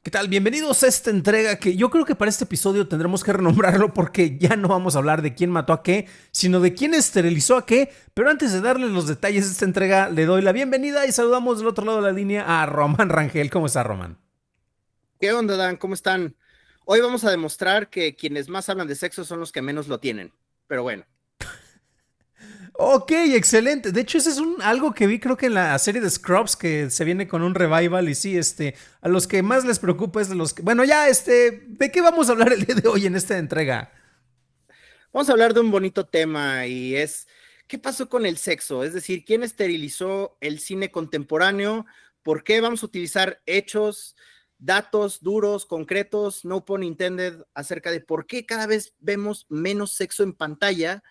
¿Qué tal? Bienvenidos a esta entrega que yo creo que para este episodio tendremos que renombrarlo porque ya no vamos a hablar de quién mató a qué, sino de quién esterilizó a qué. Pero antes de darles los detalles de esta entrega, le doy la bienvenida y saludamos del otro lado de la línea a Román Rangel. ¿Cómo está, Román? ¿Qué onda, Dan? ¿Cómo están? Hoy vamos a demostrar que quienes más hablan de sexo son los que menos lo tienen. Pero bueno. Ok, excelente. De hecho, ese es algo que vi creo que en la serie de Scrubs que se viene con un revival y sí, a los que más les preocupa es de los que... Bueno, ya, ¿de qué vamos a hablar el día de hoy en esta entrega? Vamos a hablar de un bonito tema y es, ¿qué pasó con el sexo? Es decir, ¿quién esterilizó el cine contemporáneo? ¿Por qué vamos a utilizar hechos, datos duros, concretos, no pun intended, acerca de por qué cada vez vemos menos sexo en pantalla,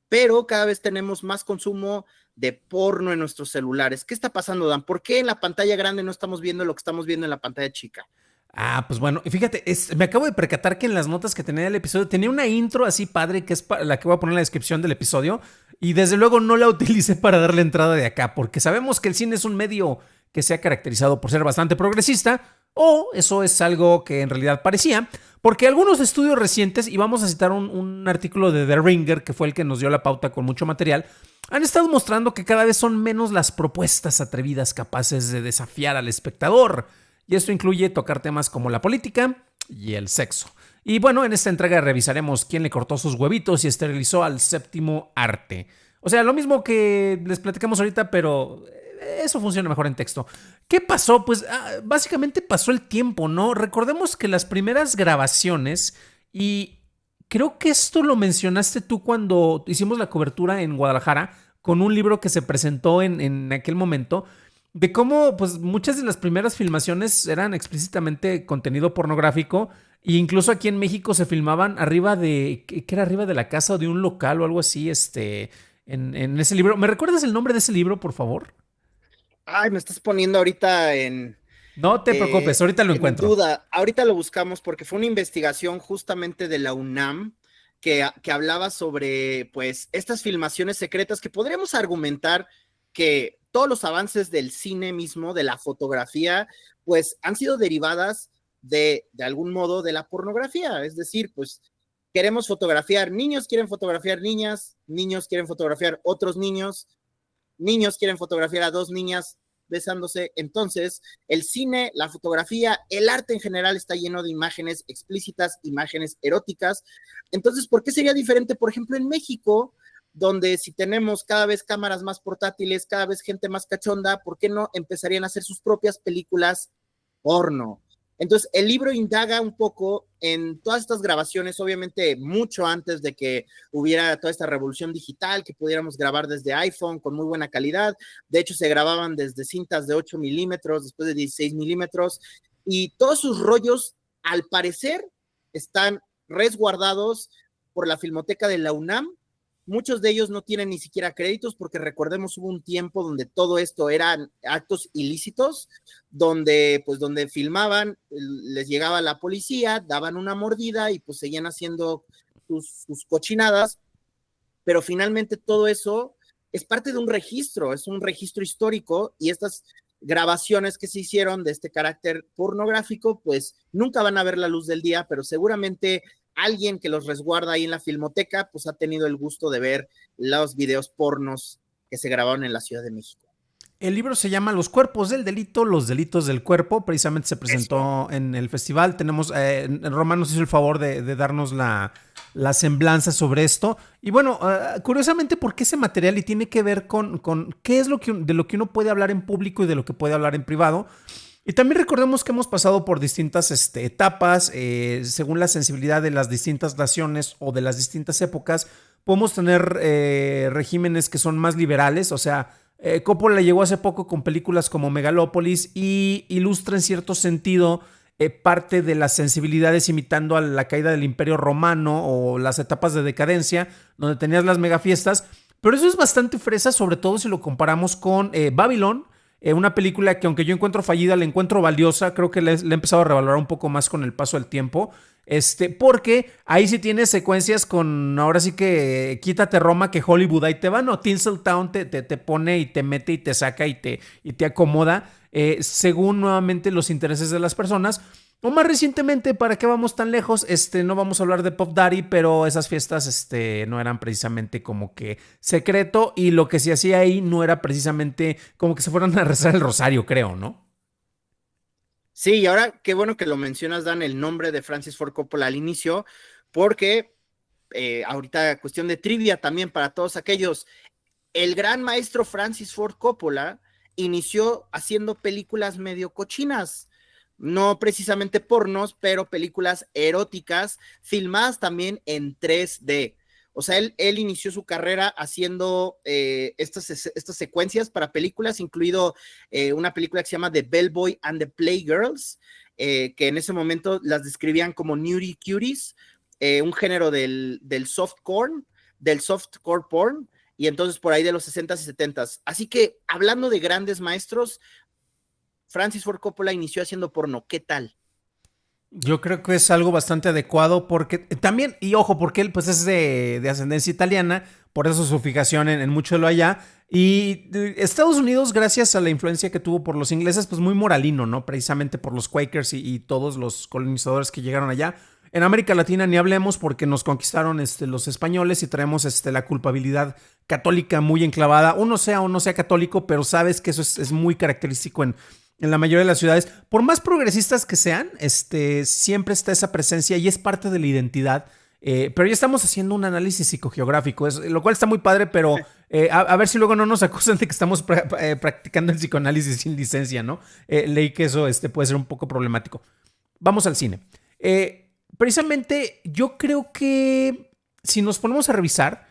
pero cada vez tenemos más consumo de porno en nuestros celulares? ¿Qué está pasando, Dan? ¿Por qué en la pantalla grande no estamos viendo lo que estamos viendo en la pantalla chica? Ah, pues bueno, y fíjate, me acabo de percatar que en las notas que tenía del episodio tenía una intro así padre que es la que voy a poner en la descripción del episodio y desde luego no la utilicé para darle entrada de acá porque sabemos que el cine es un medio que se ha caracterizado por ser bastante progresista o eso es algo que en realidad parecía porque algunos estudios recientes, y vamos a citar un artículo de The Ringer que fue el que nos dio la pauta con mucho material, han estado mostrando que cada vez son menos las propuestas atrevidas capaces de desafiar al espectador. Y esto incluye tocar temas como la política y el sexo. Y bueno, en esta entrega revisaremos quién le cortó sus huevitos y esterilizó al séptimo arte. O sea, lo mismo que les platicamos ahorita, pero eso funciona mejor en texto. ¿Qué pasó? Pues básicamente pasó el tiempo, ¿no? Recordemos que las primeras grabaciones, y creo que esto lo mencionaste tú cuando hicimos la cobertura en Guadalajara con un libro que se presentó en aquel momento, de cómo pues muchas de las primeras filmaciones eran explícitamente contenido pornográfico e incluso aquí en México se filmaban arriba de, ¿qué era? Arriba de la casa o de un local o algo así, en ese libro. ¿Me recuerdas el nombre de ese libro, por favor? Ay, me estás poniendo ahorita No te preocupes, ahorita lo en encuentro. duda. Ahorita lo buscamos porque fue una investigación justamente de la UNAM que hablaba sobre, pues, estas filmaciones secretas que podríamos argumentar que todos los avances del cine mismo, de la fotografía, pues han sido derivadas de algún modo de la pornografía. Es decir, pues queremos fotografiar niños, quieren fotografiar niñas, niños quieren fotografiar otros niños, niños quieren fotografiar a dos niñas besándose. Entonces, el cine, la fotografía, el arte en general está lleno de imágenes explícitas, imágenes eróticas. Entonces, ¿por qué sería diferente, por ejemplo, en México, donde si tenemos cada vez cámaras más portátiles, cada vez gente más cachonda, ¿por qué no empezarían a hacer sus propias películas porno? Entonces, el libro indaga un poco en todas estas grabaciones, obviamente mucho antes de que hubiera toda esta revolución digital, que pudiéramos grabar desde iPhone con muy buena calidad. De hecho, se grababan desde cintas de 8 milímetros, después de 16 milímetros, y todos sus rollos, al parecer, están resguardados por la Filmoteca de la UNAM. Muchos de ellos no tienen ni siquiera créditos porque recordemos hubo un tiempo donde todo esto eran actos ilícitos, donde filmaban, les llegaba la policía, daban una mordida y pues seguían haciendo sus cochinadas, pero finalmente todo eso es parte de un registro, es un registro histórico y estas grabaciones que se hicieron de este carácter pornográfico pues nunca van a ver la luz del día, pero seguramente alguien que los resguarda ahí en la filmoteca pues ha tenido el gusto de ver los videos pornos que se grabaron en la Ciudad de México. El libro se llama Los cuerpos del delito, los delitos del cuerpo. Precisamente se Eso. presentó en el festival. Tenemos, Román nos hizo el favor de darnos la semblanza sobre esto. Y bueno, curiosamente, ¿por qué ese material? Y tiene que ver con qué es de lo que uno puede hablar en público y de lo que puede hablar en privado. Y también recordemos que hemos pasado por distintas etapas, según la sensibilidad de las distintas naciones o de las distintas épocas. Podemos tener regímenes que son más liberales, o sea, Coppola llegó hace poco con películas como Megalópolis y ilustra en cierto sentido parte de las sensibilidades imitando a la caída del Imperio Romano o las etapas de decadencia, donde tenías las megafiestas. Pero eso es bastante fresa, sobre todo si lo comparamos con Babylon, una película que aunque yo encuentro fallida, la encuentro valiosa. Creo que le he empezado a revalorar un poco más con el paso del tiempo. Porque ahí sí tienes secuencias con, ahora sí que quítate Roma que Hollywood ahí te va, no, Tinseltown te pone y te mete y te saca y te acomoda según nuevamente los intereses de las personas. O más recientemente, ¿para qué vamos tan lejos? No vamos a hablar de Pop Daddy, pero esas fiestas, no eran precisamente como que secreto y lo que se hacía ahí no era precisamente como que se fueran a rezar el rosario, creo, ¿no? Sí, y ahora qué bueno que lo mencionas, Dan, el nombre de Francis Ford Coppola al inicio, porque ahorita cuestión de trivia también para todos aquellos, el gran maestro Francis Ford Coppola inició haciendo películas medio cochinas, no precisamente pornos, pero películas eróticas, filmadas también en 3D. O sea, él inició su carrera haciendo estas secuencias para películas, incluido una película que se llama The Bellboy and the Playgirls, que en ese momento las describían como nudie cuties, un género del softcore porn, y entonces por ahí de los 60s y 70s. Así que, hablando de grandes maestros, Francis Ford Coppola inició haciendo porno. ¿Qué tal? Yo creo que es algo bastante adecuado porque también, y ojo, porque él pues es de ascendencia italiana, por eso su fijación en mucho de lo allá. Y Estados Unidos, gracias a la influencia que tuvo por los ingleses, pues muy moralino, ¿no? Precisamente por los Quakers y todos los colonizadores que llegaron allá. En América Latina ni hablemos porque nos conquistaron los españoles y traemos la culpabilidad católica muy enclavada. Uno sea o no sea católico, pero sabes que eso es muy característico en la mayoría de las ciudades. Por más progresistas que sean, siempre está esa presencia y es parte de la identidad. Pero ya estamos haciendo un análisis psicogeográfico, lo cual está muy padre, pero a ver si luego no nos acusan de que estamos practicando el psicoanálisis sin licencia, ¿no? Leí que eso puede ser un poco problemático. Vamos al cine. Precisamente yo creo que si nos ponemos a revisar,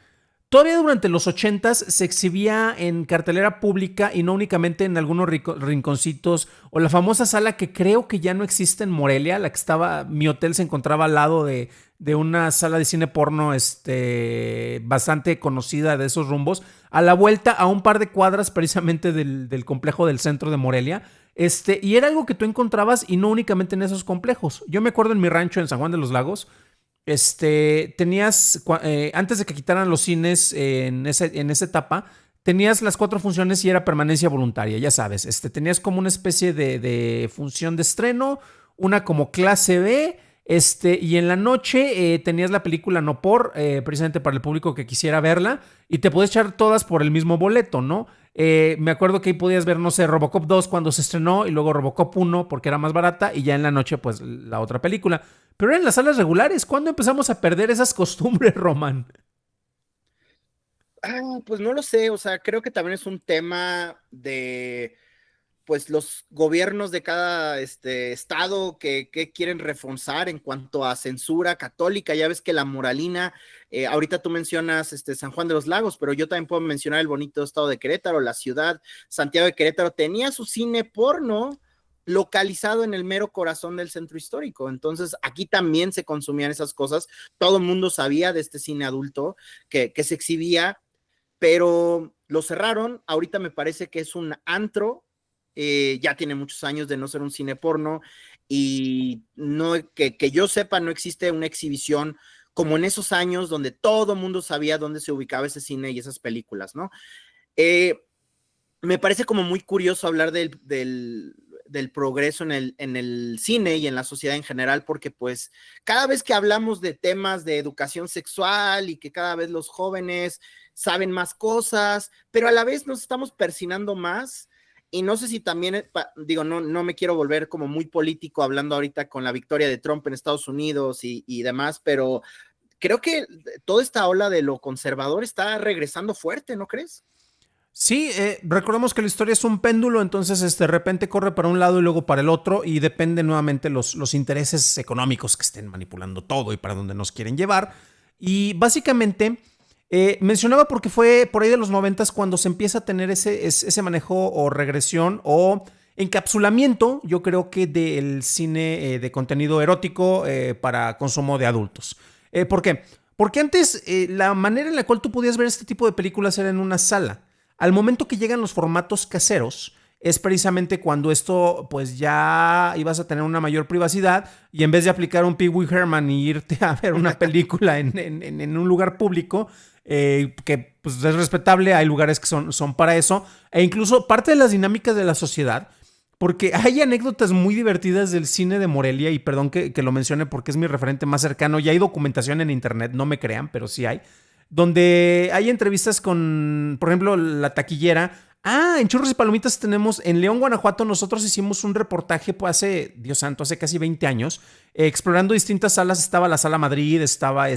todavía durante los 80s se exhibía en cartelera pública y no únicamente en algunos rinconcitos o la famosa sala que creo que ya no existe en Morelia, la que estaba, mi hotel se encontraba al lado de una sala de cine porno bastante conocida de esos rumbos, a la vuelta a un par de cuadras precisamente del complejo del centro de Morelia. Y era algo que tú encontrabas y no únicamente en esos complejos. Yo me acuerdo en mi rancho en San Juan de los Lagos, tenías, antes de que quitaran los cines en esa etapa, tenías las 4 funciones y era permanencia voluntaria, ya sabes. Tenías como una especie de función de estreno, una como clase B, y en la noche tenías la película no por, precisamente para el público que quisiera verla, y te podías echar todas por el mismo boleto, ¿no? Me acuerdo que ahí podías ver, no sé, Robocop 2 cuando se estrenó y luego Robocop 1 porque era más barata y ya en la noche pues la otra película. Pero eran las salas regulares. ¿Cuándo empezamos a perder esas costumbres, Román? Pues no lo sé, o sea, creo que también es un tema de, pues, los gobiernos de cada estado que quieren reforzar en cuanto a censura católica. Ya ves que la moralina, ahorita tú mencionas San Juan de los Lagos, pero yo también puedo mencionar el bonito estado de Querétaro, la ciudad, Santiago de Querétaro, tenía su cine porno localizado en el mero corazón del centro histórico. Entonces, aquí también se consumían esas cosas. Todo el mundo sabía de este cine adulto que se exhibía, pero lo cerraron. Ahorita me parece que es un antro, ya tiene muchos años de no ser un cine porno y no, que yo sepa, no existe una exhibición como en esos años donde todo el mundo sabía dónde se ubicaba ese cine y esas películas, ¿no? Me parece como muy curioso hablar del progreso en el cine y en la sociedad en general, porque pues cada vez que hablamos de temas de educación sexual y que cada vez los jóvenes saben más cosas, pero a la vez nos estamos persinando más. Y no sé si también, digo, no me quiero volver como muy político hablando ahorita con la victoria de Trump en Estados Unidos y demás, pero creo que toda esta ola de lo conservador está regresando fuerte, ¿no crees? Sí, recordemos que la historia es un péndulo, entonces de repente corre para un lado y luego para el otro y depende nuevamente los intereses económicos que estén manipulando todo y para dónde nos quieren llevar. Y básicamente mencionaba porque fue por ahí de los 90s cuando se empieza a tener ese manejo o regresión o encapsulamiento, yo creo que del cine de contenido erótico para consumo de adultos. ¿Por qué? Porque antes la manera en la cual tú podías ver este tipo de películas era en una sala. Al momento que llegan los formatos caseros, es precisamente cuando esto, pues ya ibas a tener una mayor privacidad y en vez de aplicar un Pee Wee Herman y irte a ver una película en un lugar público, que pues es respetable, hay lugares que son para eso, e incluso parte de las dinámicas de la sociedad, porque hay anécdotas muy divertidas del cine de Morelia, y perdón que lo mencione porque es mi referente más cercano, y hay documentación en internet, no me crean, pero sí hay, donde hay entrevistas con, por ejemplo, la taquillera. En Churros y Palomitas tenemos, en León, Guanajuato, nosotros hicimos un reportaje pues hace, Dios santo, hace casi 20 años, explorando distintas salas. Estaba la Sala Madrid, estaba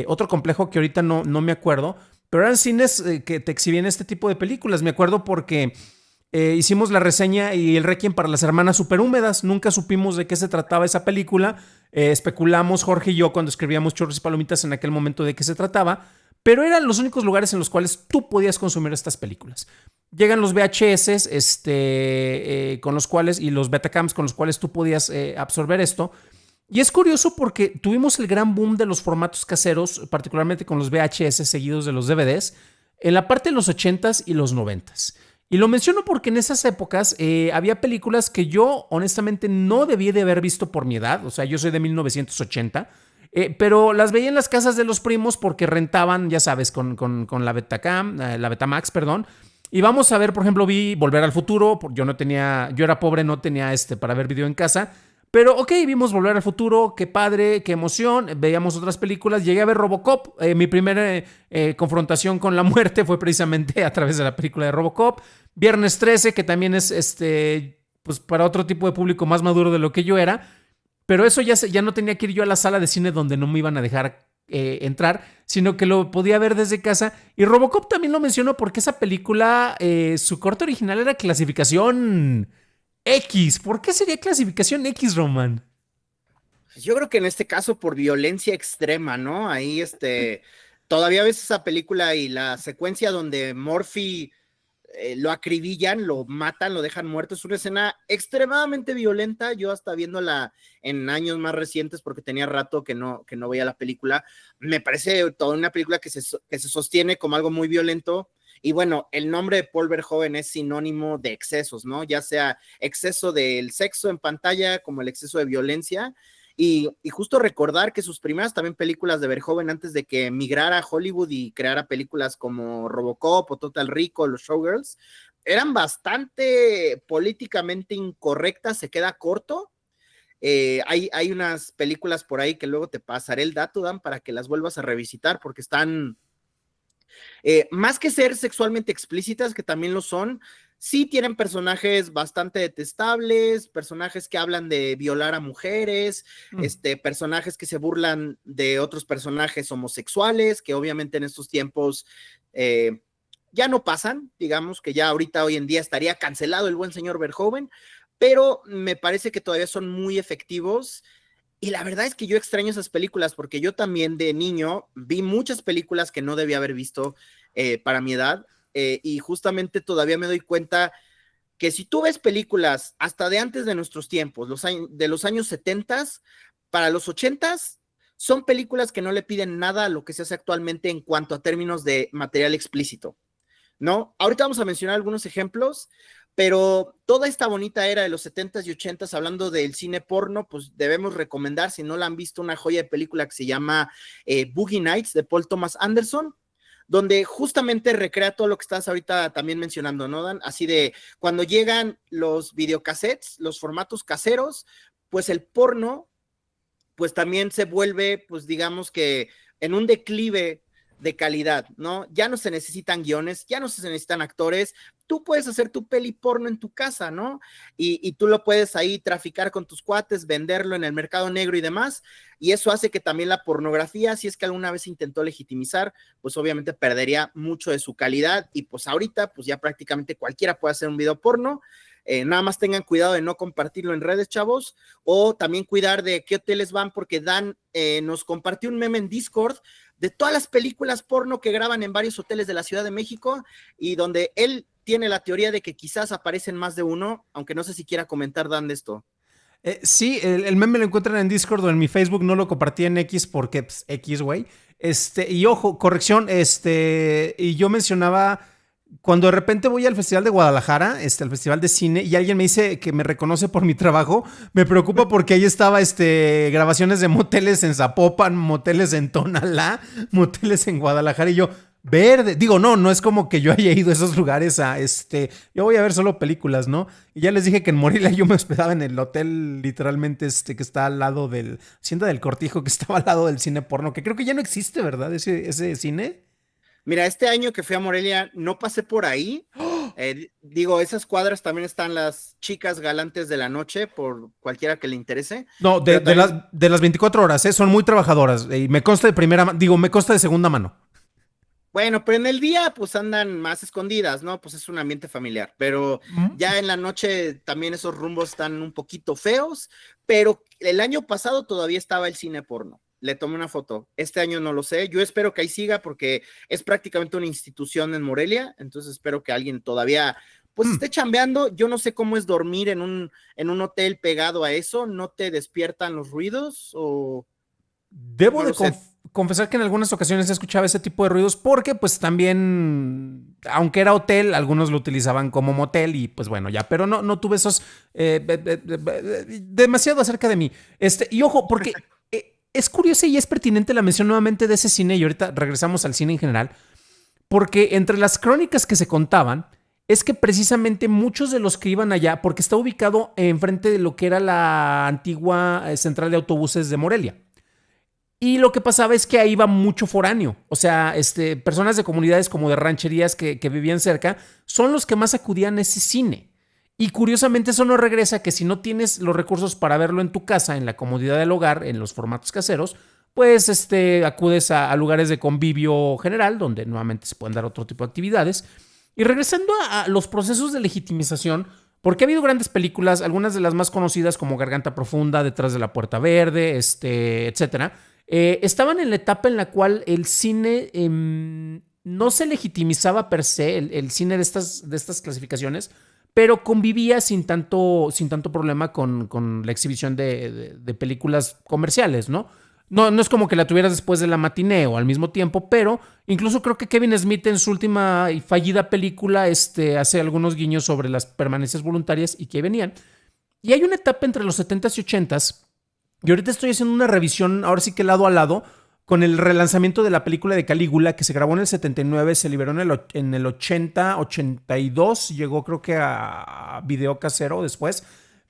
otro complejo que ahorita no me acuerdo, pero eran cines que te exhibían este tipo de películas. Me acuerdo porque hicimos la reseña y el requiem para las hermanas superhúmedas. Nunca supimos de qué se trataba esa película. Especulamos, Jorge y yo, cuando escribíamos Churros y Palomitas en aquel momento, de qué se trataba, pero eran los únicos lugares en los cuales tú podías consumir estas películas. Llegan los VHS con los cuales, y los Betacams con los cuales tú podías absorber esto. Y es curioso porque tuvimos el gran boom de los formatos caseros, particularmente con los VHS seguidos de los DVDs, en la parte de los 80s y los 90s. Y lo menciono porque en esas épocas había películas que yo honestamente no debí de haber visto por mi edad. O sea, yo soy de 1980, pero las veía en las casas de los primos porque rentaban, ya sabes, con la Betacam, la Betamax, perdón. Y vamos a ver, por ejemplo, vi Volver al Futuro. Yo era pobre, no tenía para ver video en casa. Pero ok, vimos Volver al Futuro, qué padre, qué emoción. Veíamos otras películas, llegué a ver Robocop. Mi primera confrontación con la muerte fue precisamente a través de la película de Robocop. Viernes 13, que también es pues para otro tipo de público más maduro de lo que yo era. Pero eso ya no tenía que ir yo a la sala de cine donde no me iban a dejar entrar, sino que lo podía ver desde casa. Y Robocop también lo menciono porque esa película, su corte original era clasificación X. ¿Por qué sería clasificación X, Román? Yo creo que en este caso por violencia extrema, ¿no? Ahí todavía ves esa película y la secuencia donde Murphy lo acribillan, lo matan, lo dejan muerto. Es una escena extremadamente violenta. Yo hasta viéndola en años más recientes, porque tenía rato que no veía la película, me parece toda una película que se sostiene como algo muy violento. Y bueno, el nombre de Paul Verhoeven es sinónimo de excesos, ¿no? Ya sea exceso del sexo en pantalla como el exceso de violencia. Y justo recordar que sus primeras también películas de Verhoeven, antes de que migrara a Hollywood y creara películas como Robocop o Total Recall o Showgirls, eran bastante políticamente incorrectas. Se queda corto. Hay unas películas por ahí que luego te pasaré el dato, Dan, para que las vuelvas a revisitar, porque están más que ser sexualmente explícitas, que también lo son, sí tienen personajes bastante detestables, personajes que hablan de violar a mujeres, personajes que se burlan de otros personajes homosexuales, que obviamente en estos tiempos ya no pasan. Digamos que ya ahorita, hoy en día, estaría cancelado el buen señor Verhoeven, pero me parece que todavía son muy efectivos. Y la verdad es que yo extraño esas películas, porque yo también de niño vi muchas películas que no debía haber visto para mi edad, y justamente todavía me doy cuenta que si tú ves películas hasta de antes de nuestros tiempos, de los años 70, para los 80, son películas que no le piden nada a lo que se hace actualmente en cuanto a términos de material explícito, ¿no? Ahorita vamos a mencionar algunos ejemplos, pero toda esta bonita era de los 70s y 80s, hablando del cine porno, pues debemos recomendar, si no la han visto, una joya de película que se llama Boogie Nights, de Paul Thomas Anderson, donde justamente recrea todo lo que estás ahorita también mencionando, ¿no, Dan? Así de cuando llegan los videocassettes, los formatos caseros, pues el porno, pues también se vuelve, pues digamos que en un declive de calidad, ¿no? Ya no se necesitan guiones, ya no se necesitan actores. Tú puedes hacer tu peli porno en tu casa, ¿no? Y tú lo puedes ahí traficar con tus cuates, venderlo en el mercado negro y demás, y eso hace que también la pornografía, si es que alguna vez se intentó legitimizar, pues obviamente perdería mucho de su calidad. Y pues ahorita, pues ya prácticamente cualquiera puede hacer un video porno. Nada más tengan cuidado de no compartirlo en redes, chavos, o también cuidar de qué hoteles van, porque Dan nos compartió un meme en Discord de todas las películas porno que graban en varios hoteles de la Ciudad de México, y donde él tiene la teoría de que quizás aparecen más de uno, aunque no sé si quiera comentar, Dan, de esto. Sí, el meme lo encuentran en Discord o en mi Facebook. No lo compartí en X porque pues, X, güey. Y ojo, corrección, y yo mencionaba, cuando de repente voy al Festival de Guadalajara, al Festival de Cine, y alguien me dice que me reconoce por mi trabajo, me preocupa porque ahí estaba grabaciones de moteles en Zapopan, moteles en Tonalá, moteles en Guadalajara, y yo, Verde, digo, no, no es como que yo haya ido a esos lugares yo voy a ver solo películas, ¿no? Y ya les dije que en Morelia yo me hospedaba en el hotel literalmente que está al lado del, Hacienda del Cortijo, que estaba al lado del cine porno, que creo que ya no existe, ¿verdad? Ese cine. Mira, este año que fui a Morelia no pasé por ahí. Digo, esas cuadras también están las chicas galantes de la noche, por cualquiera que le interese, No, pero también, de las 24 horas, ¿eh? Son muy trabajadoras y me consta de digo, me consta de segunda mano. bueno, pero en el día pues andan más escondidas, ¿no? Pues es un ambiente familiar, pero Mm. ya en la noche también esos rumbos están un poquito feos, pero el año pasado todavía estaba el cine porno. Le tomé una foto. Este año no lo sé. Yo espero que ahí siga porque es prácticamente una institución en Morelia, entonces espero que alguien todavía pues Mm. esté chambeando. Yo no sé cómo es dormir en un hotel pegado a eso. ¿No te despiertan los ruidos o Debo no de lo sé? confesar que en algunas ocasiones escuchaba ese tipo de ruidos porque pues también, aunque era hotel, algunos lo utilizaban como motel y pues bueno, ya, pero no tuve esos demasiado acerca de mí. Y ojo, porque es curiosa y es pertinente la mención nuevamente de ese cine y ahorita regresamos al cine en general, porque entre las crónicas que se contaban es que precisamente muchos de los que iban allá, porque está ubicado enfrente de lo que era la antigua central de autobuses de Morelia. Y lo que pasaba es que ahí iba mucho foráneo. O sea, personas de comunidades como de rancherías que vivían cerca son los que más acudían a ese cine. Y curiosamente eso no regresa que si no tienes los recursos para verlo en tu casa, en la comodidad del hogar, en los formatos caseros, pues acudes a lugares de convivio general, donde nuevamente se pueden dar otro tipo de actividades. Y regresando a los procesos de legitimización, porque ha habido grandes películas, algunas de las más conocidas como Garganta Profunda, Detrás de la Puerta Verde, etcétera, estaban en la etapa en la cual el cine no se legitimizaba per se, el cine de estas clasificaciones, pero convivía sin tanto problema con la exhibición de películas comerciales, ¿no? No es como que la tuvieras después de la matiné o al mismo tiempo, pero incluso creo que Kevin Smith en su última y fallida película hace algunos guiños sobre las permanencias voluntarias y que venían. Y hay una etapa entre los 70s y 80s y ahorita estoy haciendo una revisión, ahora sí que lado a lado, con el relanzamiento de la película de Calígula, que se grabó en el 79, se liberó en el 80, 82, llegó creo que a video casero después.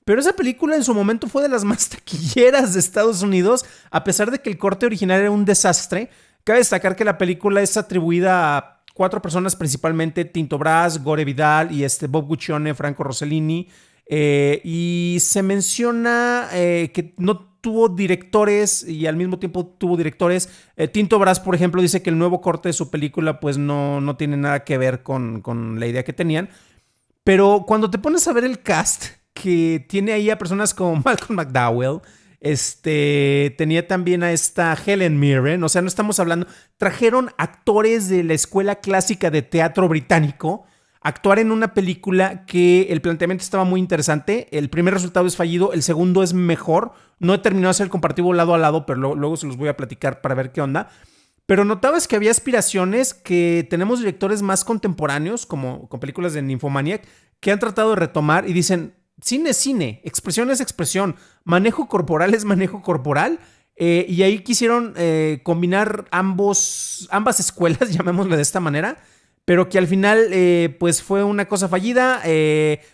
Pero esa película en su momento fue de las más taquilleras de Estados Unidos, a pesar de que el corte original era un desastre. Cabe destacar que la película es atribuida a cuatro personas principalmente, Tinto Brass, Gore Vidal y Bob Guccione, Franco Rossellini. Y se menciona que no tuvo directores y al mismo tiempo tuvo directores. Tinto Brass, por ejemplo, dice que el nuevo corte de su película pues no tiene nada que ver con la idea que tenían. Pero cuando te pones a ver el cast, que tiene ahí a personas como Malcolm McDowell, tenía también a esta Helen Mirren, o sea, no estamos hablando, trajeron actores de la escuela clásica de teatro británico a actuar en una película que el planteamiento estaba muy interesante, el primer resultado es fallido, el segundo es mejor, no he terminado de hacer el comparativo lado a lado, pero luego se los voy a platicar para ver qué onda. Pero notabas que había aspiraciones que tenemos directores más contemporáneos, como con películas de Nymphomaniac, que han tratado de retomar y dicen, cine es cine, expresión es expresión, manejo corporal es manejo corporal. Y ahí quisieron combinar ambas escuelas, llamémosle de esta manera, pero que al final pues fue una cosa fallida,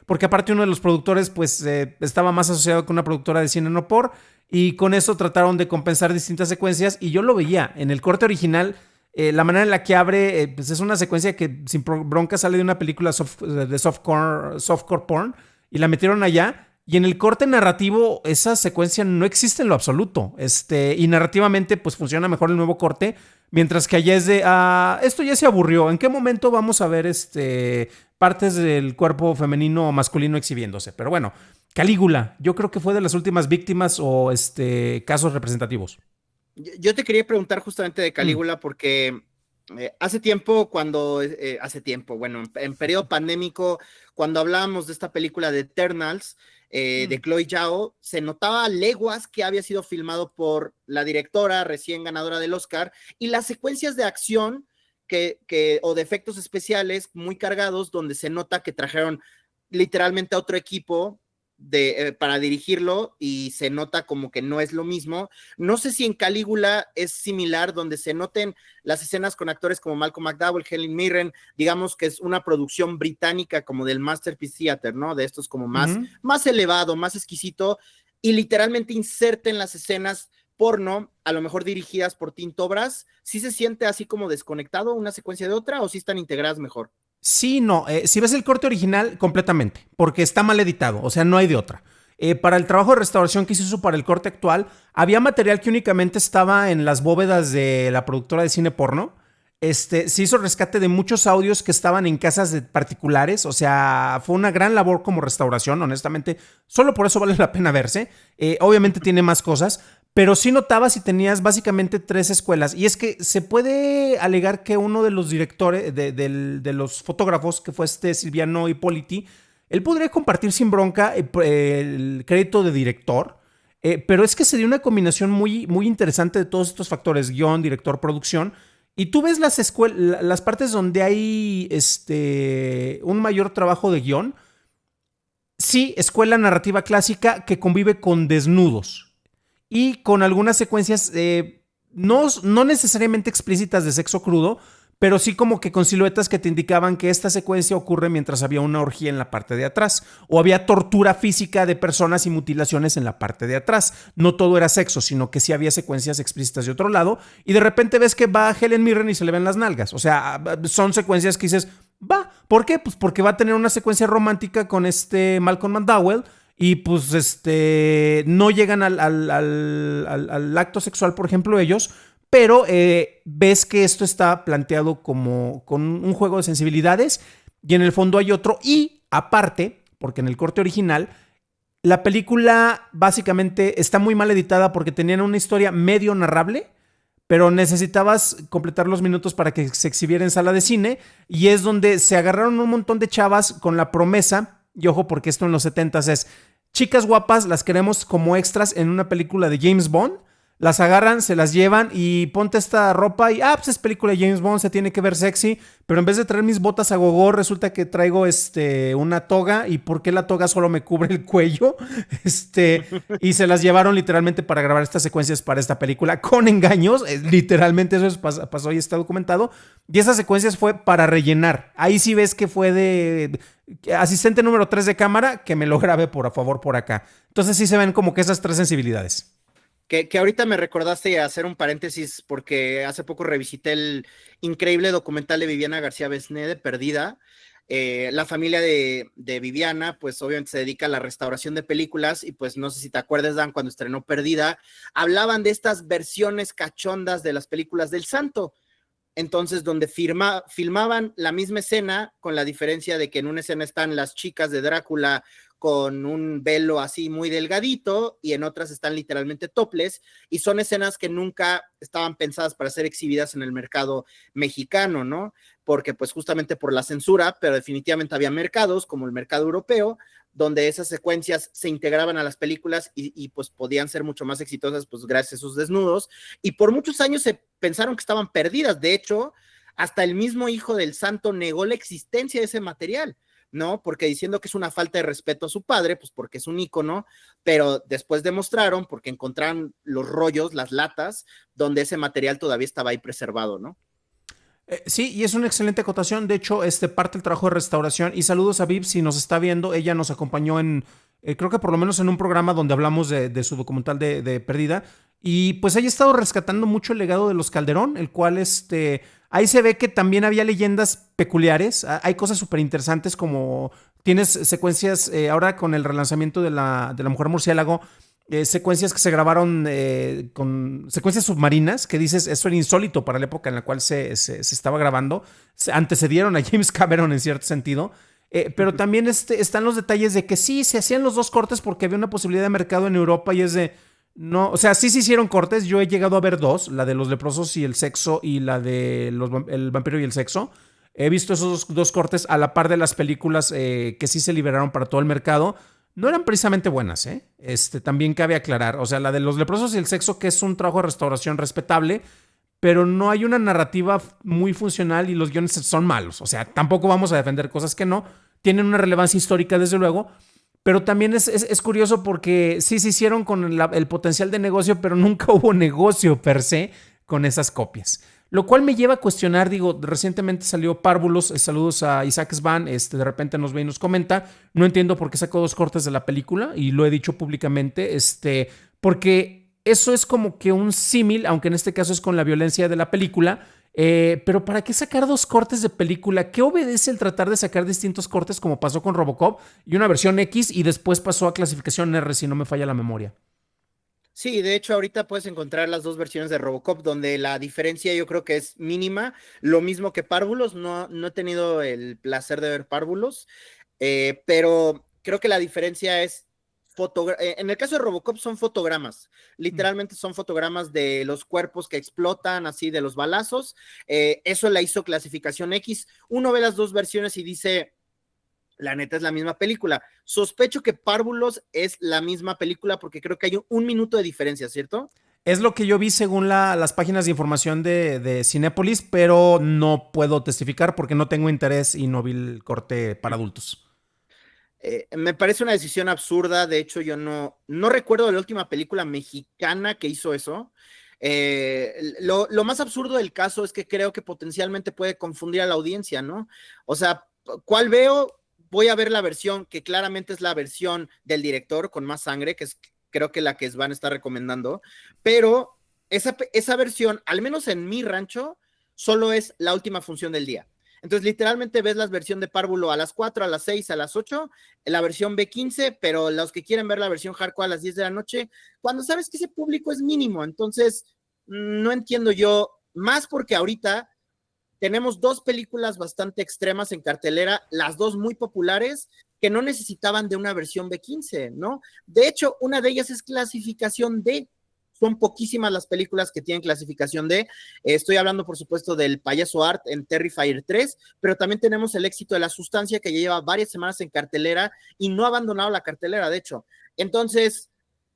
porque aparte uno de los productores pues estaba más asociado con una productora de cine no por, y con eso trataron de compensar distintas secuencias y yo lo veía en el corte original. La manera en la que abre pues es una secuencia que sin bronca sale de una película de softcore porn y la metieron allá. Y en el corte narrativo, esa secuencia no existe en lo absoluto. Y narrativamente, pues funciona mejor el nuevo corte. Mientras que allá es de, esto ya se aburrió. ¿En qué momento vamos a ver partes del cuerpo femenino o masculino exhibiéndose? Pero bueno, Calígula, yo creo que fue de las últimas víctimas o casos representativos. Yo te quería preguntar justamente de Mm, Calígula porque hace tiempo, bueno, en periodo pandémico, cuando hablábamos de esta película de Eternals, de mm. Chloe Zhao, se notaba a leguas que había sido filmado por la directora recién ganadora del Oscar y las secuencias de acción o de efectos especiales muy cargados donde se nota que trajeron literalmente a otro equipo para dirigirlo y se nota como que no es lo mismo. No sé si en Calígula es similar, donde se noten las escenas con actores como Malcolm McDowell, Helen Mirren, digamos que es una producción británica como del Masterpiece Theater, ¿no? De estos como más elevado, más exquisito, y literalmente inserten las escenas porno, a lo mejor dirigidas por Tinto Brass. ¿Sí se siente así como desconectado una secuencia de otra o sí están integradas mejor? Sí, no. Si ves el corte original, completamente, porque está mal editado, o sea, no hay de otra. Para el trabajo de restauración que se hizo para el corte actual, había material que únicamente estaba en las bóvedas de la productora de cine porno. Se hizo rescate de muchos audios que estaban en casas de particulares, o sea, fue una gran labor como restauración, honestamente, solo por eso vale la pena verse. Obviamente tiene más cosas, pero sí notabas si tenías básicamente 3 escuelas. Y es que se puede alegar que uno de los directores, de los fotógrafos, que fue Silviano Hipóliti, él podría compartir sin bronca el crédito de director, pero es que se dio una combinación muy, muy interesante de todos estos factores: guión, director, producción. Y tú ves las partes donde hay un mayor trabajo de guión. Sí, escuela narrativa clásica que convive con desnudos y con algunas secuencias no necesariamente explícitas de sexo crudo, pero sí como que con siluetas que te indicaban que esta secuencia ocurre mientras había una orgía en la parte de atrás, o había tortura física de personas y mutilaciones en la parte de atrás. No todo era sexo, sino que sí había secuencias explícitas de otro lado, y de repente ves que va Helen Mirren y se le ven las nalgas. O sea, son secuencias que dices, va, ¿por qué? Pues porque va a tener una secuencia romántica con Malcolm McDowell, y pues no llegan al acto sexual, por ejemplo, ellos, pero ves que esto está planteado como con un juego de sensibilidades, y en el fondo hay otro. Y aparte, porque en el corte original la película básicamente está muy mal editada porque tenían una historia medio narrable, pero necesitabas completar los minutos para que se exhibiera en sala de cine, y es donde se agarraron un montón de chavas con la promesa, y ojo porque esto en los 70s es: chicas guapas, las queremos como extras en una película de James Bond. Las agarran, se las llevan y ponte esta ropa y, pues es película de James Bond, se tiene que ver sexy, pero en vez de traer mis botas a gogó, resulta que traigo una toga. ¿Y por qué la toga solo me cubre el cuello? Y se las llevaron literalmente para grabar estas secuencias para esta película con engaños. Literalmente eso pasó y está documentado. Y esas secuencias fue para rellenar. Ahí sí ves que fue de asistente número 3 de cámara, que me lo grabe por favor por acá. Entonces sí se ven como que esas 3 sensibilidades. Que ahorita me recordaste hacer un paréntesis porque hace poco revisité el increíble documental de Viviana García Besné de Perdida. La familia de Viviana, pues obviamente se dedica a la restauración de películas, y pues no sé si te acuerdas, Dan, cuando estrenó Perdida, hablaban de estas versiones cachondas de las películas del Santo. Entonces, donde filmaban la misma escena, con la diferencia de que en una escena están las chicas de Drácula con un velo así muy delgadito, y en otras están literalmente topless, y son escenas que nunca estaban pensadas para ser exhibidas en el mercado mexicano, ¿no? Porque pues justamente por la censura, pero definitivamente había mercados como el mercado europeo, donde esas secuencias se integraban a las películas y pues podían ser mucho más exitosas pues gracias a esos desnudos, y por muchos años se pensaron que estaban perdidas. De hecho, hasta el mismo hijo del Santo negó la existencia de ese material, ¿no? Porque diciendo que es una falta de respeto a su padre, pues porque es un ícono, pero después demostraron, porque encontraron los rollos, las latas, donde ese material todavía estaba ahí preservado, ¿no? Sí, y es una excelente acotación. De hecho, parte el trabajo de restauración. Y saludos a Viv si nos está viendo. Ella nos acompañó creo que por lo menos en un programa donde hablamos de su documental de Perdida. Y pues ella ha estado rescatando mucho el legado de los Calderón, el cual ahí se ve que también había leyendas peculiares. Hay cosas súper interesantes, como tienes secuencias ahora con el relanzamiento de la Mujer Murciélago. Secuencias que se grabaron con secuencias submarinas, que dices, eso era insólito para la época en la cual se estaba grabando. Se antecedieron a James Cameron en cierto sentido. Pero también están los detalles de que sí, se hacían los 2 cortes porque había una posibilidad de mercado en Europa, y es de, no, o sea, sí se hicieron cortes. Yo he llegado a ver 2, la de los leprosos y el sexo, y la de el vampiro y el sexo. He visto esos 2 cortes a la par de las películas que sí se liberaron para todo el mercado. No eran precisamente buenas, ¿eh? También cabe aclarar. O sea, la de los leprosos y el sexo, que es un trabajo de restauración respetable, pero no hay una narrativa muy funcional y los guiones son malos. O sea, tampoco vamos a defender cosas que no. Tienen una relevancia histórica, desde luego, Pero también es curioso porque sí se hicieron con el potencial de negocio, pero nunca hubo negocio per se con esas copias. Lo cual me lleva a cuestionar, digo, recientemente salió Párvulos, saludos a Isaac Svan, de repente nos ve y nos comenta, no entiendo por qué sacó 2 cortes de la película y lo he dicho públicamente, porque eso es como que un símil, aunque en este caso es con la violencia de la película, pero ¿para qué sacar 2 cortes de película? ¿Qué obedece el tratar de sacar distintos cortes como pasó con Robocop y una versión X y después pasó a clasificación R si no me falla la memoria? Sí, de hecho ahorita puedes encontrar las 2 versiones de Robocop donde la diferencia yo creo que es mínima, lo mismo que Párvulos, no he tenido el placer de ver Párvulos, pero creo que la diferencia es, en el caso de Robocop son fotogramas, literalmente son fotogramas de los cuerpos que explotan, así de los balazos, eso la hizo clasificación X, uno ve las 2 versiones y dice... La neta es la misma película. Sospecho que Párvulos es la misma película porque creo que hay un minuto de diferencia, ¿cierto? Es lo que yo vi según las páginas de información de Cinépolis, pero no puedo testificar porque no tengo interés y no vi el corte para adultos. Me parece una decisión absurda. De hecho, yo no recuerdo de la última película mexicana que hizo eso. Lo más absurdo del caso es que creo que potencialmente puede confundir a la audiencia, ¿no? O sea, ¿cuál veo? Voy a ver la versión que claramente es la versión del director con más sangre, que es creo que la que Svan está recomendando, pero esa versión, al menos en mi rancho, solo es la última función del día. Entonces, literalmente ves la versión de Párvulo a las 4, a las 6, a las 8, la versión B15, pero los que quieren ver la versión hardcore a las 10 de la noche, cuando sabes que ese público es mínimo. Entonces, no entiendo yo, más porque ahorita tenemos 2 películas bastante extremas en cartelera, las 2 muy populares, que no necesitaban de una versión B15, ¿no? De hecho, una de ellas es clasificación D. Son poquísimas las películas que tienen clasificación D. Estoy hablando, por supuesto, del Payaso Art en Terrifier 3, pero también tenemos el éxito de La Sustancia, que ya lleva varias semanas en cartelera y no ha abandonado la cartelera, de hecho. Entonces,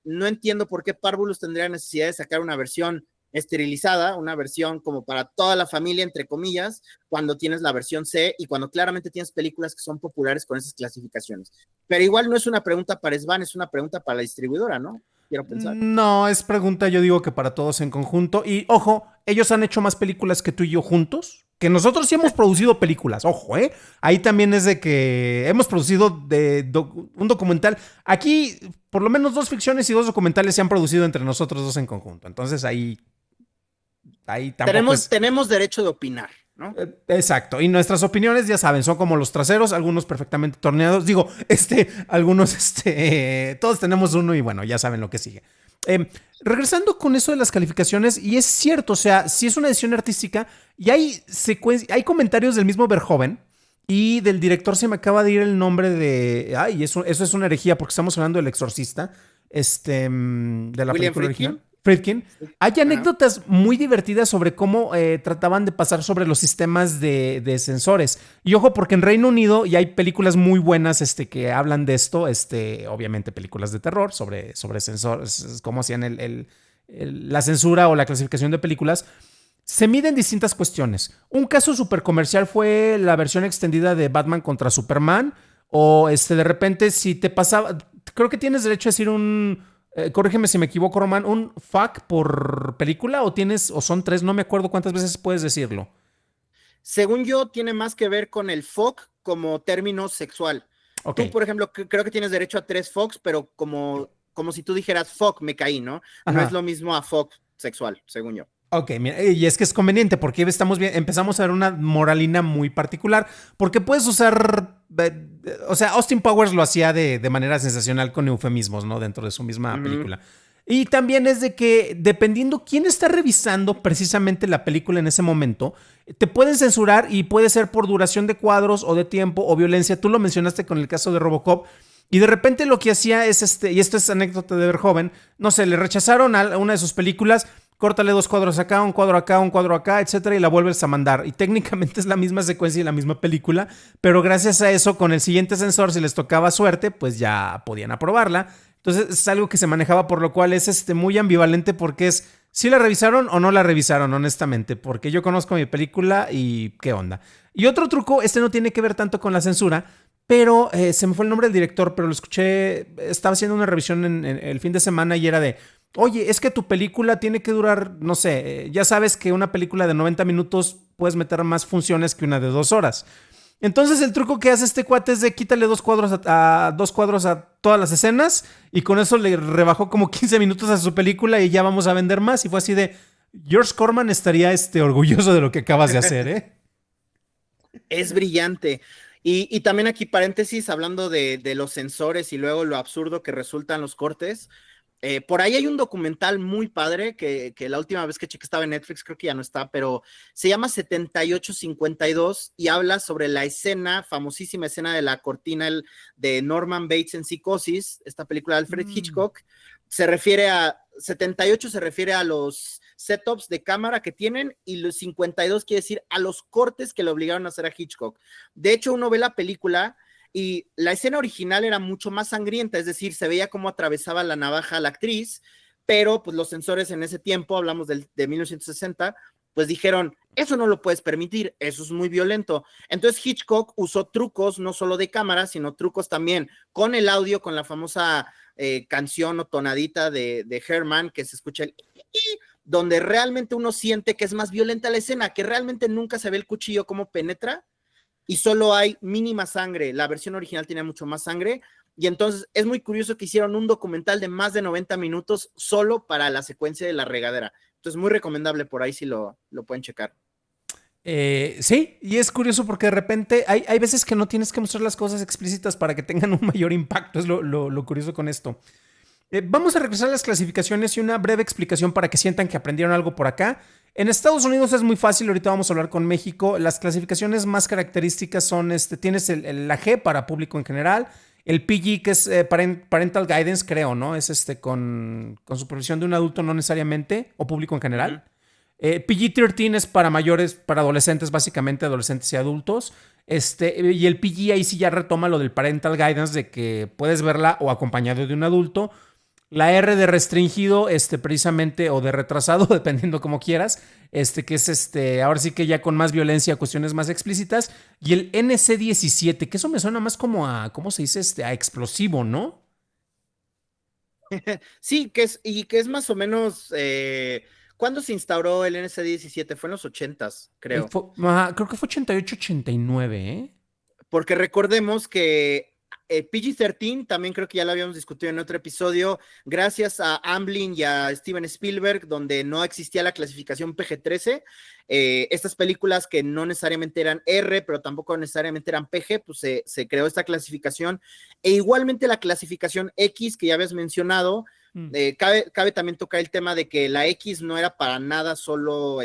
no entiendo por qué Párvulos tendría necesidad de sacar una versión esterilizada, una versión como para toda la familia, entre comillas, cuando tienes la versión C y cuando claramente tienes películas que son populares con esas clasificaciones. Pero igual no es una pregunta para Svan, es una pregunta para la distribuidora, ¿no? Quiero pensar. No, es pregunta, yo digo que para todos en conjunto. Y ojo, ellos han hecho más películas que tú y yo juntos. Que nosotros sí hemos producido películas, ojo, ¿eh? Ahí también es de que hemos producido un documental. Aquí, por lo menos 2 ficciones y 2 documentales se han producido entre nosotros 2 en conjunto. Entonces ahí tampoco tenemos derecho de opinar, ¿no? Exacto. Y nuestras opiniones, ya saben, son como los traseros, algunos perfectamente torneados. Digo, algunos, todos tenemos uno y bueno, ya saben lo que sigue. Regresando con eso de las calificaciones, y es cierto, o sea, sí es una decisión artística y hay comentarios del mismo Verhoeven y del director, se me acaba de ir el nombre de... Ay, eso es una herejía porque estamos hablando del Exorcista, de la William película Friedkin. original. Friedkin. Hay anécdotas muy divertidas sobre cómo trataban de pasar sobre los sistemas de sensores. Y ojo, porque en Reino Unido ya hay películas muy buenas que hablan de esto, obviamente películas de terror sobre sensores, cómo hacían la censura o la clasificación de películas. Se miden distintas cuestiones. Un caso súper comercial fue la versión extendida de Batman contra Superman. O de repente, si te pasaba, creo que tienes derecho a decir corrígeme si me equivoco, Román, un fuck por película o son 3, no me acuerdo cuántas veces puedes decirlo. Según yo, tiene más que ver con el fuck como término sexual. Okay. Tú, por ejemplo, creo que tienes derecho a 3 fucks, pero como si tú dijeras fuck, me caí, ¿no? Ajá. No es lo mismo a fuck sexual, según yo. Ok, mira, y es que es conveniente porque empezamos a ver una moralina muy particular, porque puedes usar, o sea, Austin Powers lo hacía de manera sensacional con eufemismos, ¿no? Dentro de su misma película. Y también es de que dependiendo quién está revisando precisamente la película en ese momento, te pueden censurar y puede ser por duración de cuadros o de tiempo o violencia. Tú lo mencionaste con el caso de Robocop. Y de repente lo que hacía es y esto es anécdota de Verhoeven, no sé, le rechazaron a una de sus películas, córtale 2 cuadros acá, un cuadro acá, etcétera, y la vuelves a mandar. Y técnicamente es la misma secuencia y la misma película, pero gracias a eso, con el siguiente sensor, si les tocaba suerte, pues ya podían aprobarla. Entonces es algo que se manejaba, por lo cual es muy ambivalente porque es si la revisaron o no la revisaron, honestamente, porque yo conozco mi película y qué onda. Y otro truco, no tiene que ver tanto con la censura, pero se me fue el nombre del director, pero lo escuché, estaba haciendo una revisión en el fin de semana y era de, oye, es que tu película tiene que durar, no sé, ya sabes que una película de 90 minutos puedes meter más funciones que una de 2 horas. Entonces el truco que hace este cuate es de quítale 2 cuadros a 2 cuadros a todas las escenas y con eso le rebajó como 15 minutos a su película y ya vamos a vender más. Y fue así de, George Corman estaría orgulloso de lo que acabas de hacer, ¿eh? Es brillante. Y también aquí paréntesis, hablando de los sensores y luego lo absurdo que resultan los cortes. Por ahí hay un documental muy padre que la última vez que chequé estaba en Netflix, creo que ya no está, pero se llama 7852 y habla sobre la escena, famosísima escena de la cortina de Norman Bates en Psicosis, esta película de Alfred Hitchcock. 78 se refiere a los setups de cámara que tienen y los 52 quiere decir a los cortes que le obligaron a hacer a Hitchcock. De hecho, uno ve la película y la escena original era mucho más sangrienta, es decir, se veía cómo atravesaba la navaja a la actriz, pero pues los sensores en ese tiempo, hablamos de 1960, pues dijeron, eso no lo puedes permitir, eso es muy violento. Entonces Hitchcock usó trucos no solo de cámara, sino trucos también con el audio, con la famosa canción o tonadita de Herman, que se escucha donde realmente uno siente que es más violenta la escena, que realmente nunca se ve el cuchillo cómo penetra, y solo hay mínima sangre. La versión original tiene mucho más sangre y entonces es muy curioso que hicieron un documental de más de 90 minutos solo para la secuencia de la regadera. Entonces muy recomendable por ahí si lo pueden checar. Sí, y es curioso porque de repente hay veces que no tienes que mostrar las cosas explícitas para que tengan un mayor impacto, es lo curioso con esto. Vamos a regresar a las clasificaciones y una breve explicación para que sientan que aprendieron algo por acá. En Estados Unidos es muy fácil, ahorita vamos a hablar con México. Las clasificaciones más características son, tienes la G para público en general, el PG que es Parental Guidance, creo, ¿no? Es con supervisión de un adulto no necesariamente, o público en general. PG-13 es para mayores, para adolescentes, básicamente adolescentes y adultos. Y el PG ahí sí ya retoma lo del Parental Guidance de que puedes verla o acompañado de un adulto. La R de restringido, precisamente, o de retrasado, dependiendo como quieras, que es ahora sí que ya con más violencia, cuestiones más explícitas. Y el NC-17, que eso me suena más como a, ¿cómo se dice? A explosivo, ¿no? Sí, que es más o menos, ¿cuándo se instauró el NC-17? Fue en los 80s, creo. Creo que fue 88-89, ¿eh? Porque recordemos que PG-13, también creo que ya lo habíamos discutido en otro episodio, gracias a Amblin y a Steven Spielberg, donde no existía la clasificación PG-13, estas películas que no necesariamente eran R, pero tampoco necesariamente eran PG, pues se creó esta clasificación, e igualmente la clasificación X, que ya habías mencionado. Cabe también tocar el tema de que la X no era para nada solo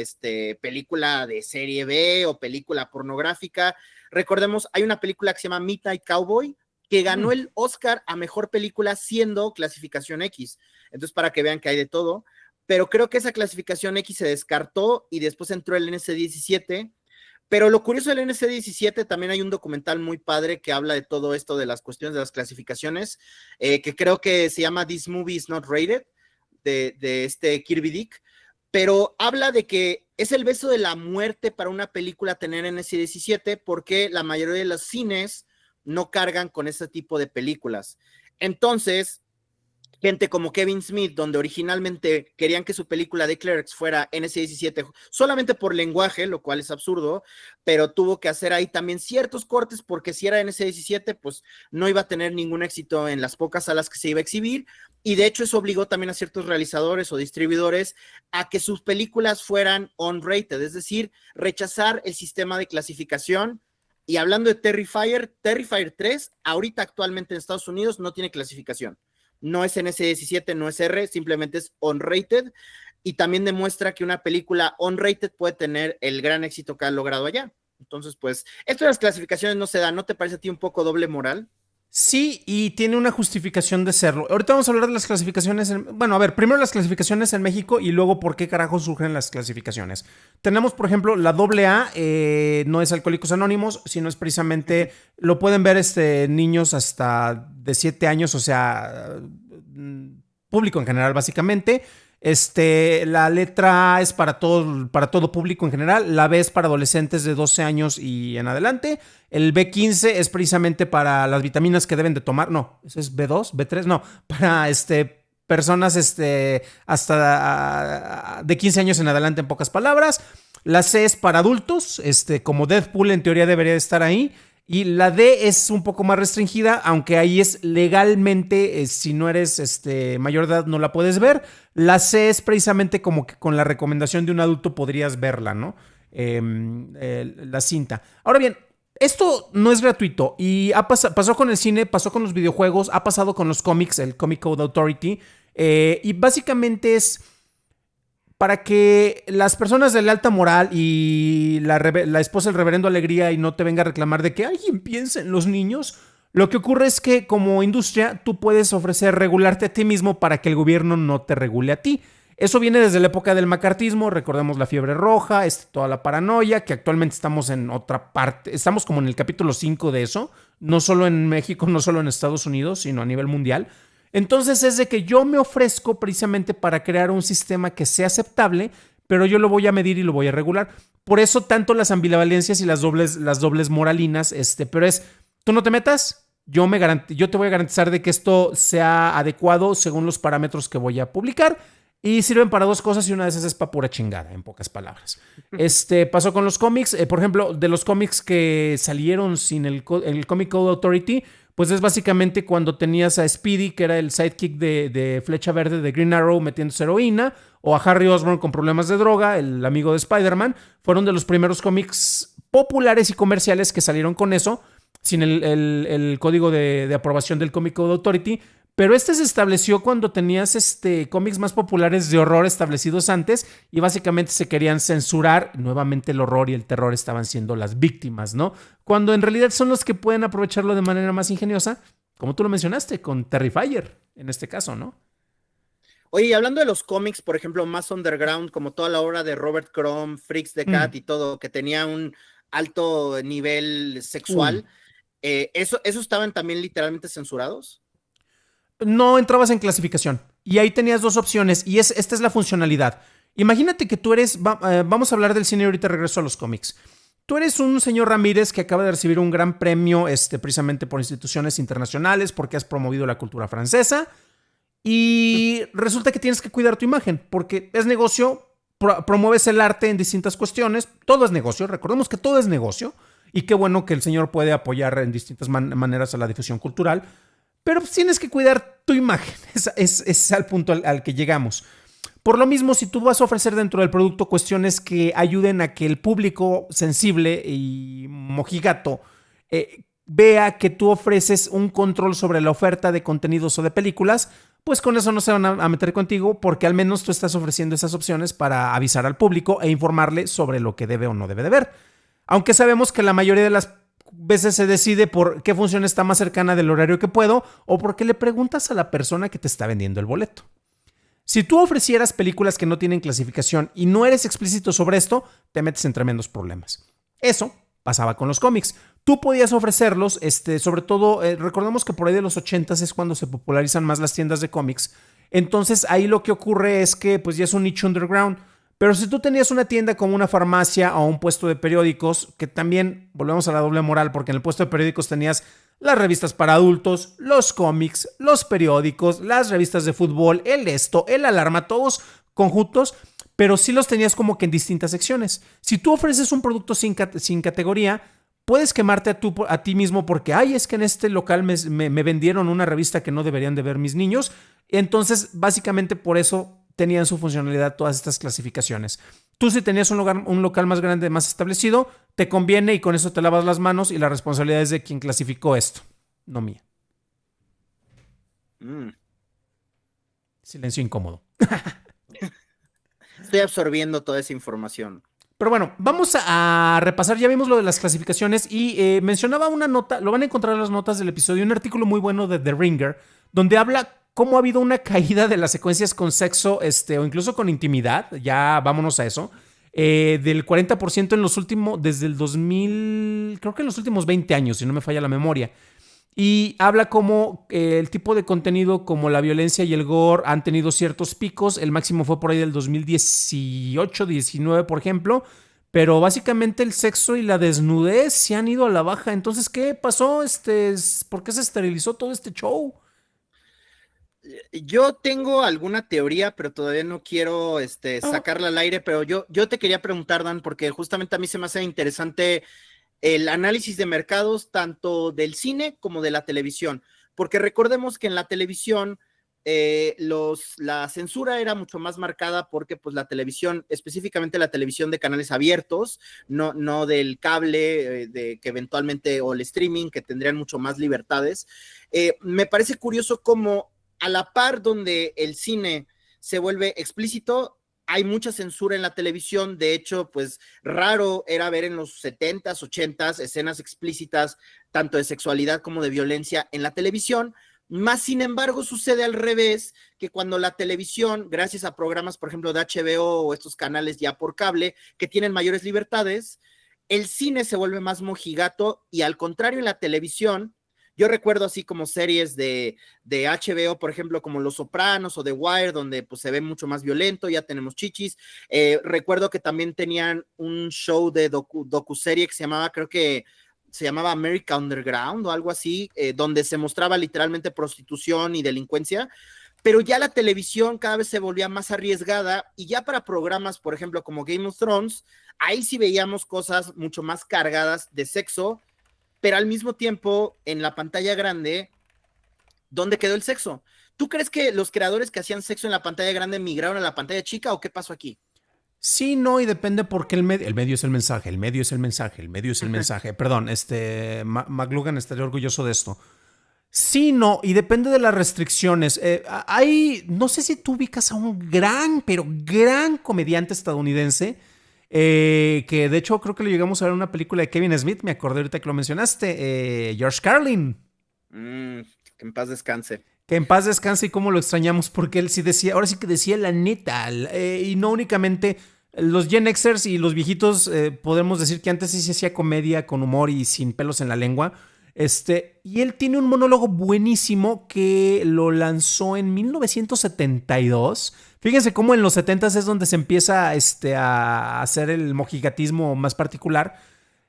película de serie B o película pornográfica. Recordemos, hay una película que se llama Midnight Cowboy, que ganó el Oscar a mejor película siendo clasificación X. Entonces, para que vean que hay de todo. Pero creo que esa clasificación X se descartó y después entró el NC-17. Pero lo curioso del NC-17, también hay un documental muy padre que habla de todo esto, de las cuestiones de las clasificaciones, que creo que se llama This Movie is Not Rated, de Kirby Dick, pero habla de que es el beso de la muerte para una película tener NC-17 porque la mayoría de los cines no cargan con ese tipo de películas. Entonces, gente como Kevin Smith, donde originalmente querían que su película de Clerks fuera NC-17 solamente por lenguaje, lo cual es absurdo, pero tuvo que hacer ahí también ciertos cortes porque si era NC-17, pues no iba a tener ningún éxito en las pocas salas que se iba a exhibir, y de hecho eso obligó también a ciertos realizadores o distribuidores a que sus películas fueran on-rated, es decir, rechazar el sistema de clasificación. Y hablando de Terrifier 3, ahorita actualmente en Estados Unidos no tiene clasificación. No es NC-17, no es R, simplemente es on-rated, y también demuestra que una película on-rated puede tener el gran éxito que ha logrado allá. Entonces, pues, esto de las clasificaciones no se da. ¿No te parece a ti un poco doble moral? Sí, y tiene una justificación de serlo. Ahorita vamos a hablar de las clasificaciones. Bueno, a ver, primero las clasificaciones en México y luego por qué carajo surgen las clasificaciones. Tenemos, por ejemplo, la AA, no es Alcohólicos Anónimos, sino es precisamente, lo pueden ver niños hasta de 7 años, o sea, público en general, básicamente. La letra A es para todo público en general. La B es para adolescentes de 12 años y en adelante. El B15 es precisamente para las vitaminas que deben de tomar. No, ¿eso es B2, B3? No, para personas hasta de 15 años en adelante, en pocas palabras. La C es para adultos, como Deadpool en teoría debería estar ahí. Y la D es un poco más restringida, aunque ahí es legalmente, si no eres mayor de edad no la puedes ver. La C es precisamente como que con la recomendación de un adulto podrías verla, ¿no? La cinta. Ahora bien, esto no es gratuito y pasó con el cine, pasó con los videojuegos, ha pasado con los cómics, el Comic Code Authority, y básicamente es para que las personas de la alta moral y la esposa del reverendo Alegría y no te venga a reclamar de que alguien piense en los niños. Lo que ocurre es que como industria tú puedes ofrecer regularte a ti mismo para que el gobierno no te regule a ti. Eso viene desde la época del macartismo, recordemos la fiebre roja, toda la paranoia, que actualmente estamos en otra parte, estamos como en el capítulo 5 de eso, no solo en México, no solo en Estados Unidos, sino a nivel mundial. Entonces es de que yo me ofrezco precisamente para crear un sistema que sea aceptable, pero yo lo voy a medir y lo voy a regular. Por eso tanto las ambivalencias y las dobles moralinas, pero tú no te metas, yo te voy a garantizar de que esto sea adecuado según los parámetros que voy a publicar y sirven para dos cosas y una de esas es para pura chingada, en pocas palabras. Pasó con los cómics, por ejemplo, de los cómics que salieron sin el Comic Code Authority, pues es básicamente cuando tenías a Speedy, que era el sidekick de Flecha Verde de Green Arrow metiéndose heroína, o a Harry Osborn con problemas de droga, el amigo de Spider-Man. Fueron de los primeros cómics populares y comerciales que salieron con eso, sin el código de aprobación del Comic Code Authority. Pero se estableció cuando tenías cómics más populares de horror establecidos antes y básicamente se querían censurar. Nuevamente el horror y el terror estaban siendo las víctimas, ¿no? Cuando en realidad son los que pueden aprovecharlo de manera más ingeniosa, como tú lo mencionaste, con Terrifier, en este caso, ¿no? Oye, y hablando de los cómics, por ejemplo, más underground, como toda la obra de Robert Crumb, Freaks the Cat y todo, que tenía un alto nivel sexual, ¿eso estaban también literalmente censurados? No entrabas en clasificación. Y ahí tenías dos opciones. Y esta es la funcionalidad. Imagínate que tú eres... vamos a hablar del cine y ahorita regreso a los cómics. Tú eres un señor Ramírez que acaba de recibir un gran premio precisamente por instituciones internacionales porque has promovido la cultura francesa. Y resulta que tienes que cuidar tu imagen porque es negocio, promueves el arte en distintas cuestiones. Todo es negocio. Recordemos que todo es negocio. Y qué bueno que el señor puede apoyar en distintas maneras a la difusión cultural. Pero tienes que cuidar tu imagen. Es al punto al que llegamos. Por lo mismo, si tú vas a ofrecer dentro del producto cuestiones que ayuden a que el público sensible y mojigato vea que tú ofreces un control sobre la oferta de contenidos o de películas, pues con eso no se van a meter contigo porque al menos tú estás ofreciendo esas opciones para avisar al público e informarle sobre lo que debe o no debe de ver. Aunque sabemos que la mayoría de las veces se decide por qué función está más cercana del horario que puedo o porque le preguntas a la persona que te está vendiendo el boleto. Si tú ofrecieras películas que no tienen clasificación y no eres explícito sobre esto, te metes en tremendos problemas. Eso pasaba con los cómics. Tú podías ofrecerlos, sobre todo, recordemos que por ahí de los 80s es cuando se popularizan más las tiendas de cómics. Entonces ahí lo que ocurre es que pues ya es un nicho underground. Pero si tú tenías una tienda como una farmacia o un puesto de periódicos, que también volvemos a la doble moral, porque en el puesto de periódicos tenías las revistas para adultos, los cómics, los periódicos, las revistas de fútbol, el Alarma, todos conjuntos, pero sí los tenías como que en distintas secciones. Si tú ofreces un producto sin categoría, puedes quemarte a ti mismo porque, es que en este local me vendieron una revista que no deberían de ver mis niños. Entonces, básicamente por eso tenían su funcionalidad todas estas clasificaciones. Tú si tenías un local más grande, más establecido, te conviene y con eso te lavas las manos y la responsabilidad es de quien clasificó esto, no mía. Silencio incómodo. Estoy absorbiendo toda esa información. Pero bueno, vamos a repasar, ya vimos lo de las clasificaciones y mencionaba una nota, lo van a encontrar en las notas del episodio, un artículo muy bueno de The Ringer, donde habla cómo ha habido una caída de las secuencias con sexo o incluso con intimidad, ya vámonos a eso, del 40% desde el 2000, creo que en los últimos 20 años, si no me falla la memoria. Y habla como el tipo de contenido como la violencia y el gore han tenido ciertos picos. El máximo fue por ahí del 2018, 19, por ejemplo. Pero básicamente el sexo y la desnudez se han ido a la baja. Entonces, ¿qué pasó? ¿Por qué se esterilizó todo este show? Yo tengo alguna teoría, pero todavía no quiero sacarla al aire, pero yo te quería preguntar, Dan, porque justamente a mí se me hace interesante el análisis de mercados tanto del cine como de la televisión, porque recordemos que en la televisión la censura era mucho más marcada porque pues la televisión, específicamente la televisión de canales abiertos, no del cable, que eventualmente, o el streaming, que tendrían mucho más libertades. Me parece curioso cómo a la par donde el cine se vuelve explícito, hay mucha censura en la televisión. De hecho, pues raro era ver en los 70s, 80s escenas explícitas, tanto de sexualidad como de violencia en la televisión. Más sin embargo, sucede al revés, que cuando la televisión, gracias a programas, por ejemplo, de HBO o estos canales ya por cable, que tienen mayores libertades, el cine se vuelve más mojigato, y al contrario en la televisión, yo recuerdo así como series de HBO, por ejemplo, como Los Sopranos o The Wire, donde pues se ve mucho más violento, ya tenemos chichis. Recuerdo que también tenían un show de docuserie que se llamaba, creo que se llamaba America Underground o algo así, donde se mostraba literalmente prostitución y delincuencia. Pero ya la televisión cada vez se volvía más arriesgada, y ya para programas, por ejemplo, como Game of Thrones, ahí sí veíamos cosas mucho más cargadas de sexo, pero al mismo tiempo, en la pantalla grande, ¿dónde quedó el sexo? ¿Tú crees que los creadores que hacían sexo en la pantalla grande migraron a la pantalla chica, o qué pasó aquí? Sí, no, y depende porque el medio es el mensaje, el medio es el mensaje, el medio es el mensaje. Perdón, McLuhan estaría orgulloso de esto. Sí, no, y depende de las restricciones. No sé si tú ubicas a un gran, pero gran comediante estadounidense, que de hecho creo que lo llegamos a ver en una película de Kevin Smith, me acordé ahorita que lo mencionaste, George Carlin. Que en paz descanse. Que en paz descanse, y cómo lo extrañamos, porque él sí decía, ahora sí que decía la neta, y no únicamente los Gen Xers y los viejitos, podemos decir que antes sí se hacía comedia con humor y sin pelos en la lengua. Y él tiene un monólogo buenísimo que lo lanzó en 1972. Fíjense cómo en los 70s es donde se empieza a hacer el mojigatismo más particular,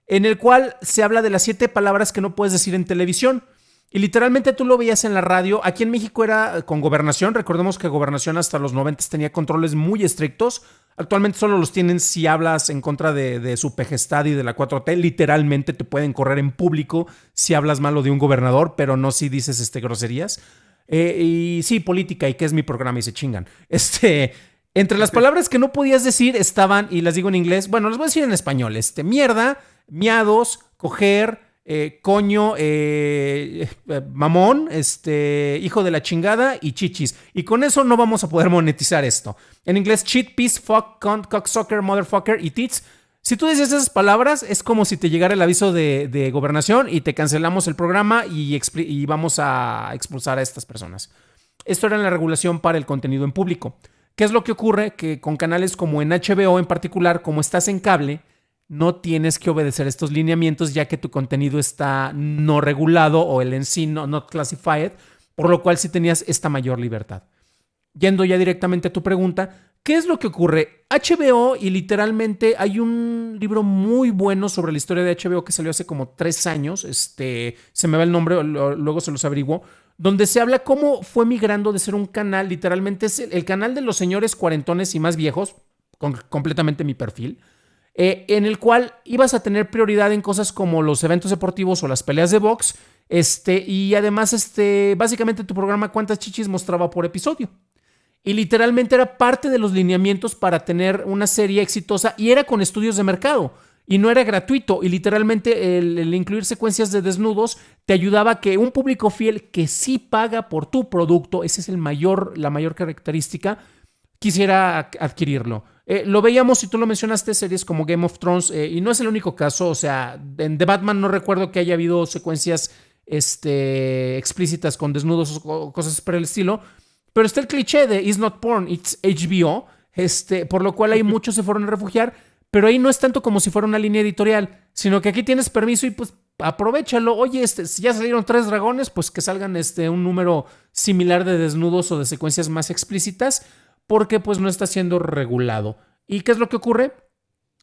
en el cual se habla de las 7 palabras que no puedes decir en televisión. Y literalmente tú lo veías en la radio. Aquí en México era con Gobernación. Recordemos que Gobernación hasta los 90 tenía controles muy estrictos. Actualmente solo los tienen si hablas en contra de su pejestad y de la 4T. Literalmente te pueden correr en público si hablas malo de un gobernador, pero no si dices groserías. Y sí, política, y que es mi programa, y se chingan. Entre las palabras que no podías decir estaban, y las digo en inglés, bueno, las voy a decir en español. Mierda, miados, coger, coño, mamón, hijo de la chingada y chichis. Y con eso no vamos a poder monetizar esto. En inglés, shit, piece, fuck, cunt, cocksucker, motherfucker y tits. Si tú dices esas palabras, es como si te llegara el aviso de Gobernación y te cancelamos el programa y vamos a expulsar a estas personas. Esto era la regulación para el contenido en público. ¿Qué es lo que ocurre? Que con canales como en HBO en particular, como estás en cable, no tienes que obedecer estos lineamientos, ya que tu contenido está no regulado, o el en sí not classified, por lo cual sí tenías esta mayor libertad. Yendo ya directamente a tu pregunta, ¿qué es lo que ocurre? HBO, y literalmente hay un libro muy bueno sobre la historia de HBO que salió hace como 3 años, se me va el nombre, luego se los averiguo, donde se habla cómo fue migrando de ser un canal, literalmente es el canal de los señores cuarentones y más viejos, completamente mi perfil, en el cual ibas a tener prioridad en cosas como los eventos deportivos o las peleas de box, y además, básicamente tu programa cuántas chichis mostraba por episodio. Y literalmente era parte de los lineamientos para tener una serie exitosa, y era con estudios de mercado y no era gratuito, y literalmente el incluir secuencias de desnudos te ayudaba a que un público fiel que sí paga por tu producto, esa es la mayor característica, quisiera adquirirlo. Lo veíamos, y tú lo mencionaste, series como Game of Thrones, y no es el único caso. O sea, en The Batman no recuerdo que haya habido secuencias explícitas con desnudos o cosas por el estilo, pero está el cliché de It's not porn, it's HBO, por lo cual ahí muchos se fueron a refugiar, pero ahí no es tanto como si fuera una línea editorial, sino que aquí tienes permiso y pues aprovéchalo. Oye, si ya salieron 3 dragones, pues que salgan un número similar de desnudos o de secuencias más explícitas, porque pues no está siendo regulado. ¿Y qué es lo que ocurre?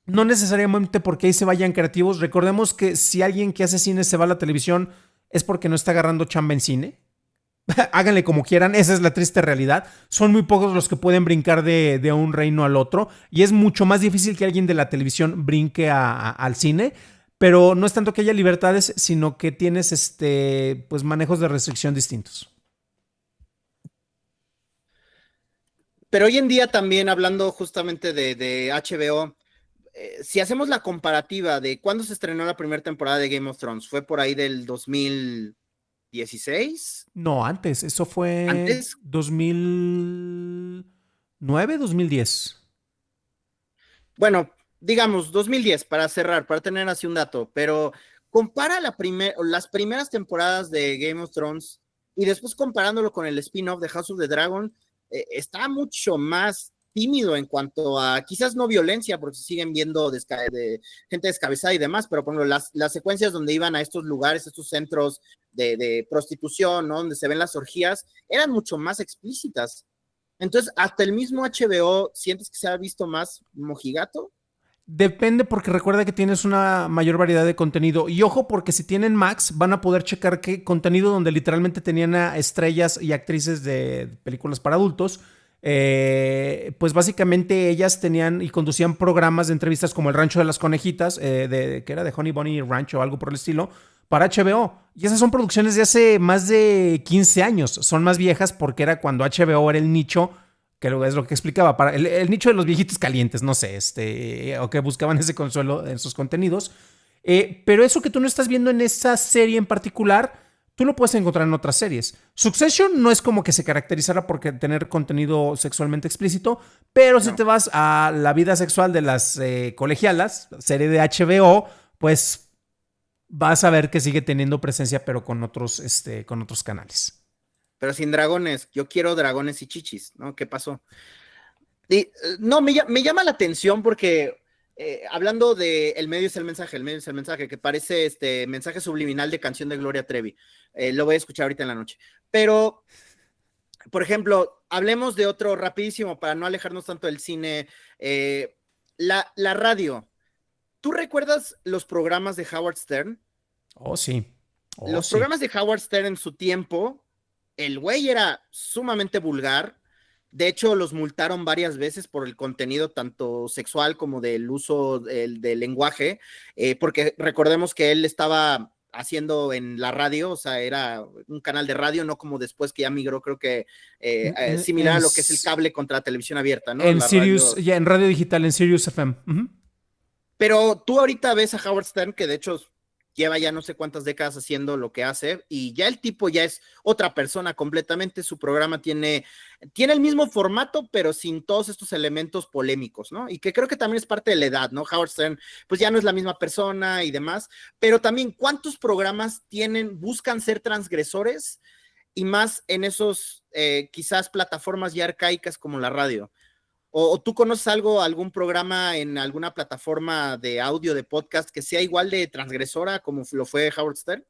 No necesariamente porque ahí se vayan creativos. Recordemos que si alguien que hace cine se va a la televisión es porque no está agarrando chamba en cine. Háganle como quieran, esa es la triste realidad. Son muy pocos los que pueden brincar de un reino al otro y es mucho más difícil que alguien de la televisión brinque al cine, pero no es tanto que haya libertades, sino que tienes pues manejos de restricción distintos. Pero hoy en día también, hablando justamente de HBO, si hacemos la comparativa de cuándo se estrenó la primera temporada de Game of Thrones, fue por ahí del 2016. No, antes, eso fue Antes, 2009, 2010. bueno, digamos 2010 para cerrar, para tener así un dato, pero compara las primeras temporadas de Game of Thrones y después comparándolo con el spin-off de House of the Dragon, está mucho más tímido en cuanto a quizás no violencia, porque siguen viendo de gente descabezada y demás, pero por ejemplo, las secuencias donde iban a estos lugares, estos centros de prostitución, ¿no? Donde se ven las orgías, eran mucho más explícitas. Entonces, hasta el mismo HBO, ¿sientes que se ha visto más mojigato? Depende porque recuerda que tienes una mayor variedad de contenido. Y ojo porque si tienen Max van a poder checar que contenido donde literalmente tenían a estrellas y actrices de películas para adultos, pues básicamente ellas tenían y conducían programas de entrevistas como El Rancho de las Conejitas, que era de Honey Bunny Rancho o algo por el estilo, para HBO. Y esas son producciones de hace más de 15 años. Son más viejas porque era cuando HBO era el nicho, que es lo que explicaba, para el nicho de los viejitos calientes, no sé, o que buscaban ese consuelo en sus contenidos. Pero eso que tú no estás viendo en esa serie en particular, tú lo puedes encontrar en otras series. Succession no es como que se caracterizara por tener contenido sexualmente explícito, pero si te vas a la vida sexual de las colegialas, serie de HBO, pues vas a ver que sigue teniendo presencia, pero con otros canales. Pero sin dragones, yo quiero dragones y chichis, ¿no? ¿Qué pasó? Y, no, me llama la atención porque hablando de el medio es el mensaje, que parece mensaje subliminal de canción de Gloria Trevi. Lo voy a escuchar ahorita en la noche. Pero, por ejemplo, hablemos de otro rapidísimo para no alejarnos tanto del cine. La radio. ¿Tú recuerdas los programas de Howard Stern? Oh, sí. Los programas de Howard Stern en su tiempo, el güey era sumamente vulgar. De hecho, los multaron varias veces por el contenido tanto sexual como del uso del lenguaje, porque recordemos que él estaba haciendo en la radio, o sea, era un canal de radio, no como después que ya migró, creo que similar a lo que es el cable contra la televisión abierta, ¿no? En Sirius, radio... ya en radio digital, en Sirius FM. Pero tú ahorita ves a Howard Stern, que de hecho lleva ya no sé cuántas décadas haciendo lo que hace, y ya el tipo ya es otra persona completamente. Su programa tiene el mismo formato, pero sin todos estos elementos polémicos, ¿no? Y que creo que también es parte de la edad, ¿no? Howard Stern, pues ya no es la misma persona y demás, pero también ¿cuántos programas buscan ser transgresores? Y más en esos quizás plataformas ya arcaicas como la radio. ¿O tú conoces algún programa en alguna plataforma de audio, de podcast, que sea igual de transgresora como lo fue Howard Stern?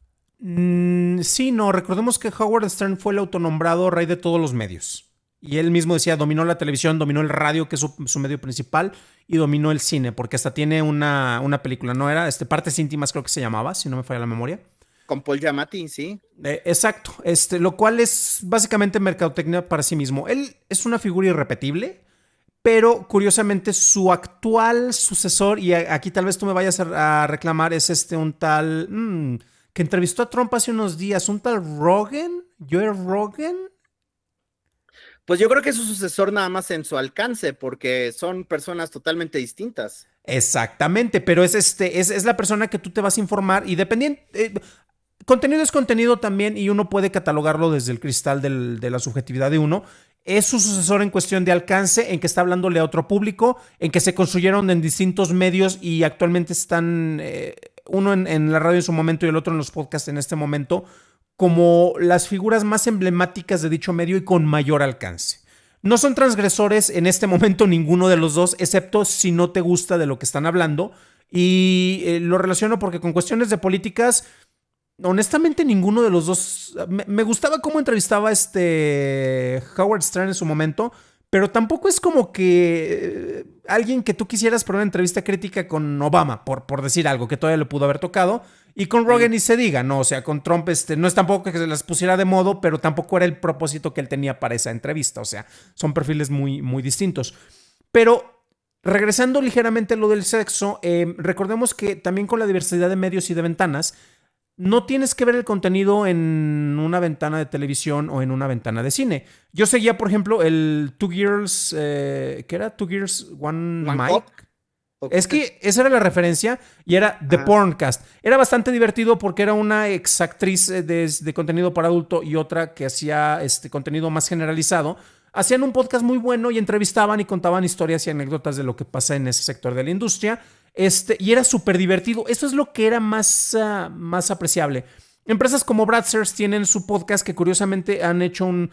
Sí, no, recordemos que Howard Stern fue el autonombrado rey de todos los medios. Y él mismo decía, dominó la televisión, dominó el radio, que es su medio principal, y dominó el cine, porque hasta tiene una película, ¿no? Era Partes Íntimas, creo que se llamaba, si no me falla la memoria. Con Paul Giamatti, sí. Exacto, lo cual es básicamente mercadotecnia para sí mismo. Él es una figura irrepetible, pero curiosamente su actual sucesor, y aquí tal vez tú me vayas a reclamar, es un tal que entrevistó a Trump hace unos días, un tal Rogan, Joe Rogan. Pues yo creo que es su sucesor nada más en su alcance, porque son personas totalmente distintas. Exactamente, pero es la persona que tú te vas a informar y dependiendo... contenido es contenido también y uno puede catalogarlo desde el cristal de la subjetividad de uno. Es su sucesor en cuestión de alcance, en que está hablándole a otro público, en que se construyeron en distintos medios y actualmente están uno en la radio en su momento y el otro en los podcasts en este momento, como las figuras más emblemáticas de dicho medio y con mayor alcance. No son transgresores en este momento ninguno de los dos, excepto si no te gusta de lo que están hablando. Y lo relaciono porque con cuestiones de políticas, honestamente ninguno de los dos. Me gustaba cómo entrevistaba Howard Stern en su momento, pero tampoco es como que alguien que tú quisieras para una entrevista crítica con Obama, por decir algo, que todavía le pudo haber tocado. Y con Rogan ni se diga, ¿no? O sea, con Trump no es tampoco que se las pusiera de modo, pero tampoco era el propósito que él tenía para esa entrevista. O sea, son perfiles muy, muy distintos. Pero regresando ligeramente a lo del sexo, recordemos que también con la diversidad de medios y de ventanas, no tienes que ver el contenido en una ventana de televisión o en una ventana de cine. Yo seguía, por ejemplo, el Two Girls, ¿qué era? Two Girls, One Mic. Es que esa era la referencia y era The Porncast. Era bastante divertido porque era una exactriz de contenido para adulto y otra que hacía contenido más generalizado. Hacían un podcast muy bueno y entrevistaban y contaban historias y anécdotas de lo que pasa en ese sector de la industria. Y era súper divertido. Eso es lo que era más apreciable. Empresas como Brazzers tienen su podcast que curiosamente han hecho un...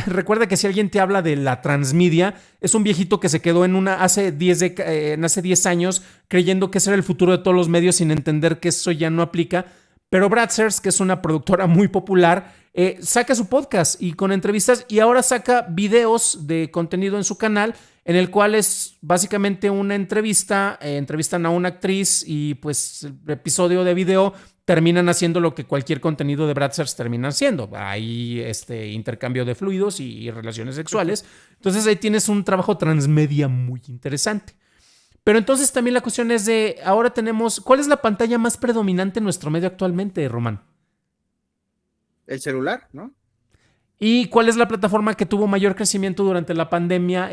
Recuerda que si alguien te habla de la transmedia, es un viejito que se quedó hace 10 años creyendo que ese era el futuro de todos los medios sin entender que eso ya no aplica. Pero Brazzers, que es una productora muy popular, saca su podcast y con entrevistas y ahora saca videos de contenido en su canal en el cual es básicamente una entrevista, entrevistan a una actriz y pues el episodio de video terminan haciendo lo que cualquier contenido de Brazzers termina haciendo. Hay intercambio de fluidos y relaciones sexuales. Entonces ahí tienes un trabajo transmedia muy interesante. Pero entonces también la cuestión es de, ahora tenemos, ¿cuál es la pantalla más predominante en nuestro medio actualmente, Román? El celular, ¿no? ¿Y cuál es la plataforma que tuvo mayor crecimiento durante la pandemia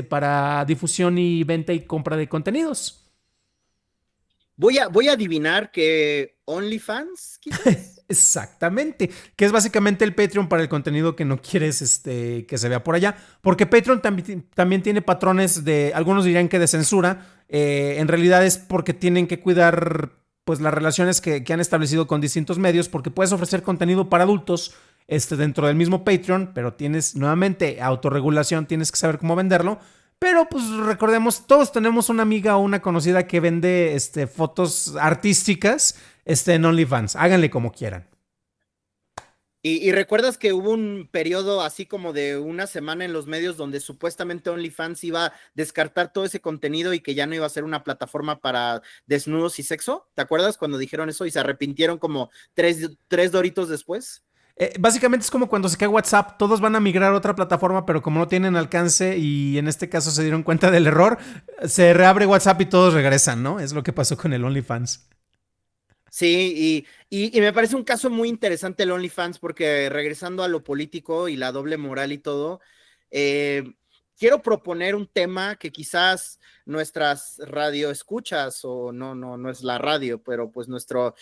para difusión y venta y compra de contenidos? Voy a adivinar que OnlyFans, quizás. Exactamente, que es básicamente el Patreon para el contenido que no quieres que se vea por allá, porque Patreon también tiene patrones de, algunos dirían que de censura, en realidad es porque tienen que cuidar pues las relaciones que han establecido con distintos medios, porque puedes ofrecer contenido para adultos dentro del mismo Patreon, pero tienes nuevamente autorregulación, tienes que saber cómo venderlo. Pero pues recordemos, todos tenemos una amiga o una conocida que vende fotos artísticas en OnlyFans. Háganle como quieran. Y recuerdas que hubo un periodo así como de una semana en los medios donde supuestamente OnlyFans iba a descartar todo ese contenido y que ya no iba a ser una plataforma para desnudos y sexo. ¿Te acuerdas cuando dijeron eso y se arrepintieron como tres doritos después? Básicamente es como cuando se cae WhatsApp, todos van a migrar a otra plataforma, pero como no tienen alcance y en este caso se dieron cuenta del error, se reabre WhatsApp y todos regresan, ¿no? Es lo que pasó con el OnlyFans. Sí, y me parece un caso muy interesante el OnlyFans porque regresando a lo político y la doble moral y todo, quiero proponer un tema que quizás nuestras radioescuchas, o no es la radio, pero pues nuestro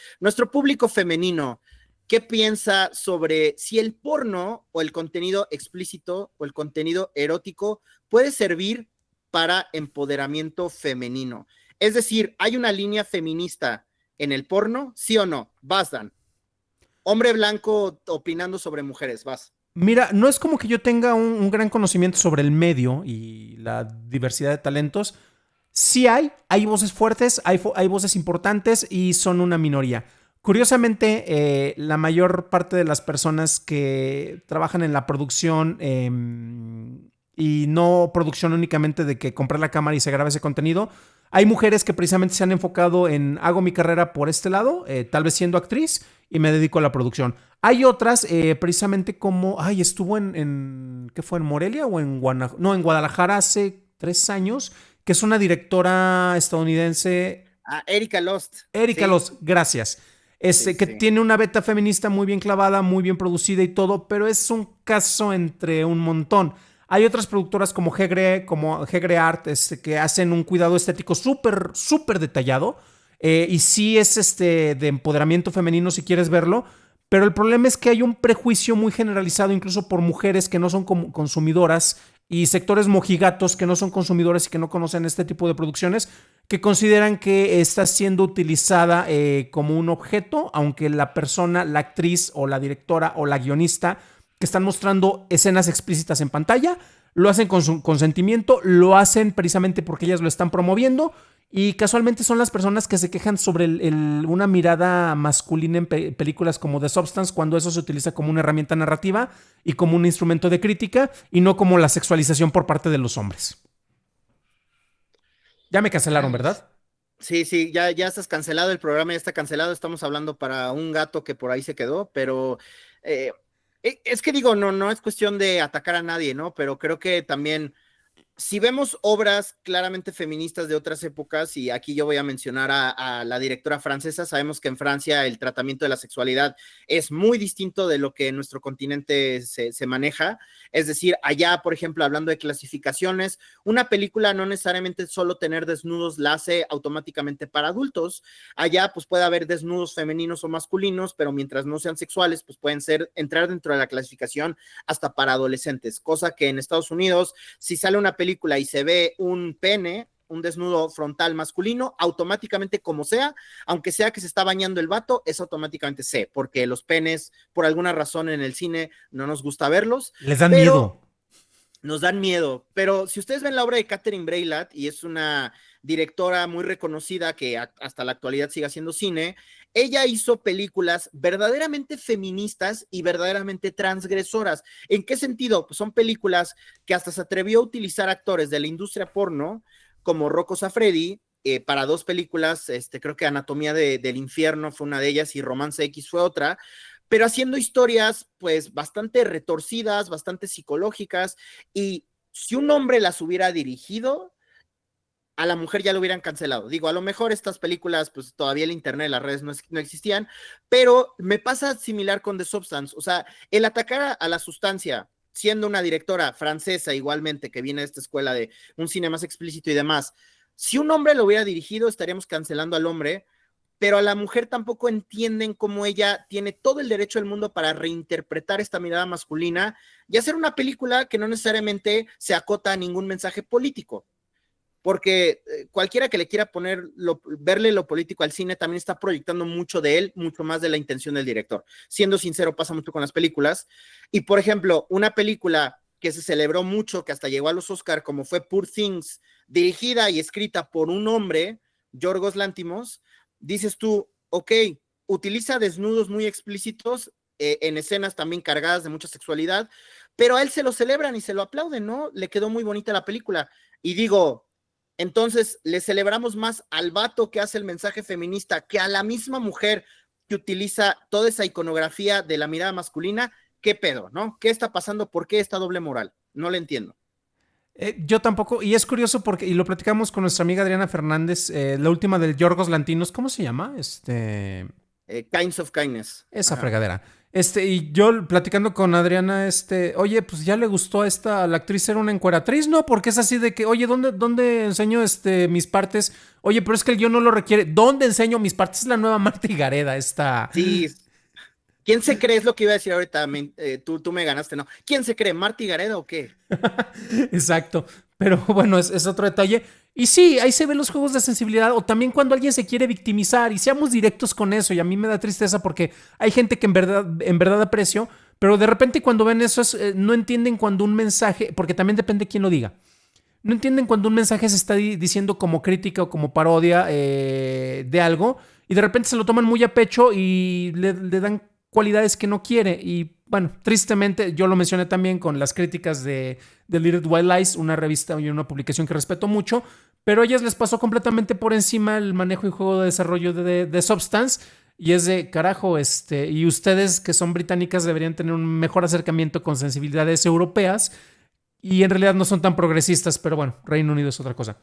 público femenino, ¿qué piensa sobre si el porno o el contenido explícito o el contenido erótico puede servir para empoderamiento femenino? Es decir, ¿hay una línea feminista en el porno? ¿Sí o no? Vas, Dan. Hombre blanco opinando sobre mujeres, vas. Mira, no es como que yo tenga un gran conocimiento sobre el medio y la diversidad de talentos. Sí hay voces fuertes, hay voces importantes y son una minoría. Curiosamente, la mayor parte de las personas que trabajan en la producción y no producción únicamente de que comprar la cámara y se grabe ese contenido, hay mujeres que precisamente se han enfocado en hago mi carrera por este lado, tal vez siendo actriz y me dedico a la producción. Hay otras, precisamente como, estuvo ¿qué fue? ¿En Morelia o en Guanajuato? No, en Guadalajara hace 3 años, que es una directora estadounidense. Erika Lost. Erika Lost, gracias. Que tiene una beta feminista muy bien clavada, muy bien producida y todo, pero es un caso entre un montón. Hay otras productoras como Hegre Art, que hacen un cuidado estético súper, súper detallado. Y sí es de empoderamiento femenino si quieres verlo. Pero el problema es que hay un prejuicio muy generalizado incluso por mujeres que no son consumidoras y sectores mojigatos que no son consumidores y que no conocen este tipo de producciones, que consideran que está siendo utilizada como un objeto, aunque la persona, la actriz o la directora o la guionista que están mostrando escenas explícitas en pantalla, lo hacen con su consentimiento, lo hacen precisamente porque ellas lo están promoviendo Y casualmente son las personas que se quejan sobre una mirada masculina en películas como The Substance, cuando eso se utiliza como una herramienta narrativa y como un instrumento de crítica y no como la sexualización por parte de los hombres. Ya me cancelaron, Ay, ¿verdad? sí, sí, ya estás cancelado, el programa ya está cancelado, estamos hablando para un gato que por ahí se quedó, pero eh, es que digo, no es cuestión de atacar a nadie, ¿no? Pero creo que también si vemos obras claramente feministas de otras épocas, y aquí yo voy a mencionar a la directora francesa, sabemos que en Francia el tratamiento de la sexualidad es muy distinto de lo que en nuestro continente se maneja. Es decir, allá, por ejemplo, hablando de clasificaciones, una película no necesariamente solo tener desnudos la hace automáticamente para adultos. Allá pues puede haber desnudos femeninos o masculinos, pero mientras no sean sexuales, pues pueden entrar dentro de la clasificación hasta para adolescentes, cosa que en Estados Unidos, si sale una película y se ve un pene, un desnudo frontal masculino, automáticamente como sea, aunque sea que se está bañando el vato, es automáticamente C, porque los penes, por alguna razón en el cine, no nos gusta verlos. Les dan Pero miedo. nos dan miedo, pero si ustedes ven la obra de Catherine Breillat, y es una directora muy reconocida que hasta la actualidad sigue haciendo cine, ella hizo películas verdaderamente feministas y verdaderamente transgresoras. ¿En qué sentido? Pues son películas que hasta se atrevió a utilizar actores de la industria porno, como Rocco Siffredi, para dos películas, creo que Anatomía del Infierno fue una de ellas y Romance X fue otra, pero haciendo historias pues bastante retorcidas, bastante psicológicas, y si un hombre las hubiera dirigido, a la mujer ya lo hubieran cancelado. Digo, a lo mejor estas películas, pues todavía el internet, las redes no existían, pero me pasa similar con The Substance. O sea, el atacar a la sustancia, siendo una directora francesa igualmente, que viene de esta escuela de un cine más explícito y demás, si un hombre lo hubiera dirigido, estaríamos cancelando al hombre, pero a la mujer tampoco entienden cómo ella tiene todo el derecho del mundo para reinterpretar esta mirada masculina y hacer una película que no necesariamente se acota a ningún mensaje político. Porque cualquiera que le quiera verle lo político al cine también está proyectando mucho de él, mucho más de la intención del director. Siendo sincero, pasa mucho con las películas. Y por ejemplo, una película que se celebró mucho, que hasta llegó a los Oscar, como fue Poor Things, dirigida y escrita por un hombre, Yorgos Lanthimos, dices tú, ok, utiliza desnudos muy explícitos en escenas también cargadas de mucha sexualidad, pero a él se lo celebran y se lo aplauden, ¿no? Le quedó muy bonita la película. Y digo, entonces le celebramos más al vato que hace el mensaje feminista que a la misma mujer que utiliza toda esa iconografía de la mirada masculina. ¿Qué pedo, no? ¿Qué está pasando? ¿Por qué esta doble moral? No lo entiendo. Yo tampoco, y es curioso porque, y lo platicamos con nuestra amiga Adriana Fernández, la última del Yorgos Lantimos, ¿cómo se llama? Kinds of Kindness. Esa Ajá. fregadera. Y yo platicando con Adriana, oye, pues ya le gustó a la actriz ser una encueratriz, ¿no? Porque es así de que, oye, ¿dónde enseño mis partes? Oye, pero es que el guión no lo requiere. ¿Dónde enseño mis partes? Es la nueva Marta Higareda, esta. Sí, ¿quién se cree? Es lo que iba a decir ahorita. Tú me ganaste, ¿no? ¿Quién se cree? ¿Marty Gareda o qué? Exacto. Pero bueno, es otro detalle. Y sí, ahí se ven los juegos de sensibilidad o también cuando alguien se quiere victimizar y seamos directos con eso. Y a mí me da tristeza porque hay gente que en verdad aprecio, pero de repente cuando ven eso no entienden cuando un mensaje, porque también depende de quién lo diga. No entienden cuando un mensaje se está diciendo como crítica o como parodia de algo y de repente se lo toman muy a pecho y le dan cualidades que no quiere. Y bueno, tristemente, yo lo mencioné también con las críticas de Little White Lies, una revista y una publicación que respeto mucho, pero a ellas les pasó completamente por encima el manejo y juego de desarrollo de Substance. Y es de carajo, y ustedes que son británicas deberían tener un mejor acercamiento con sensibilidades europeas y en realidad no son tan progresistas, pero bueno, Reino Unido es otra cosa.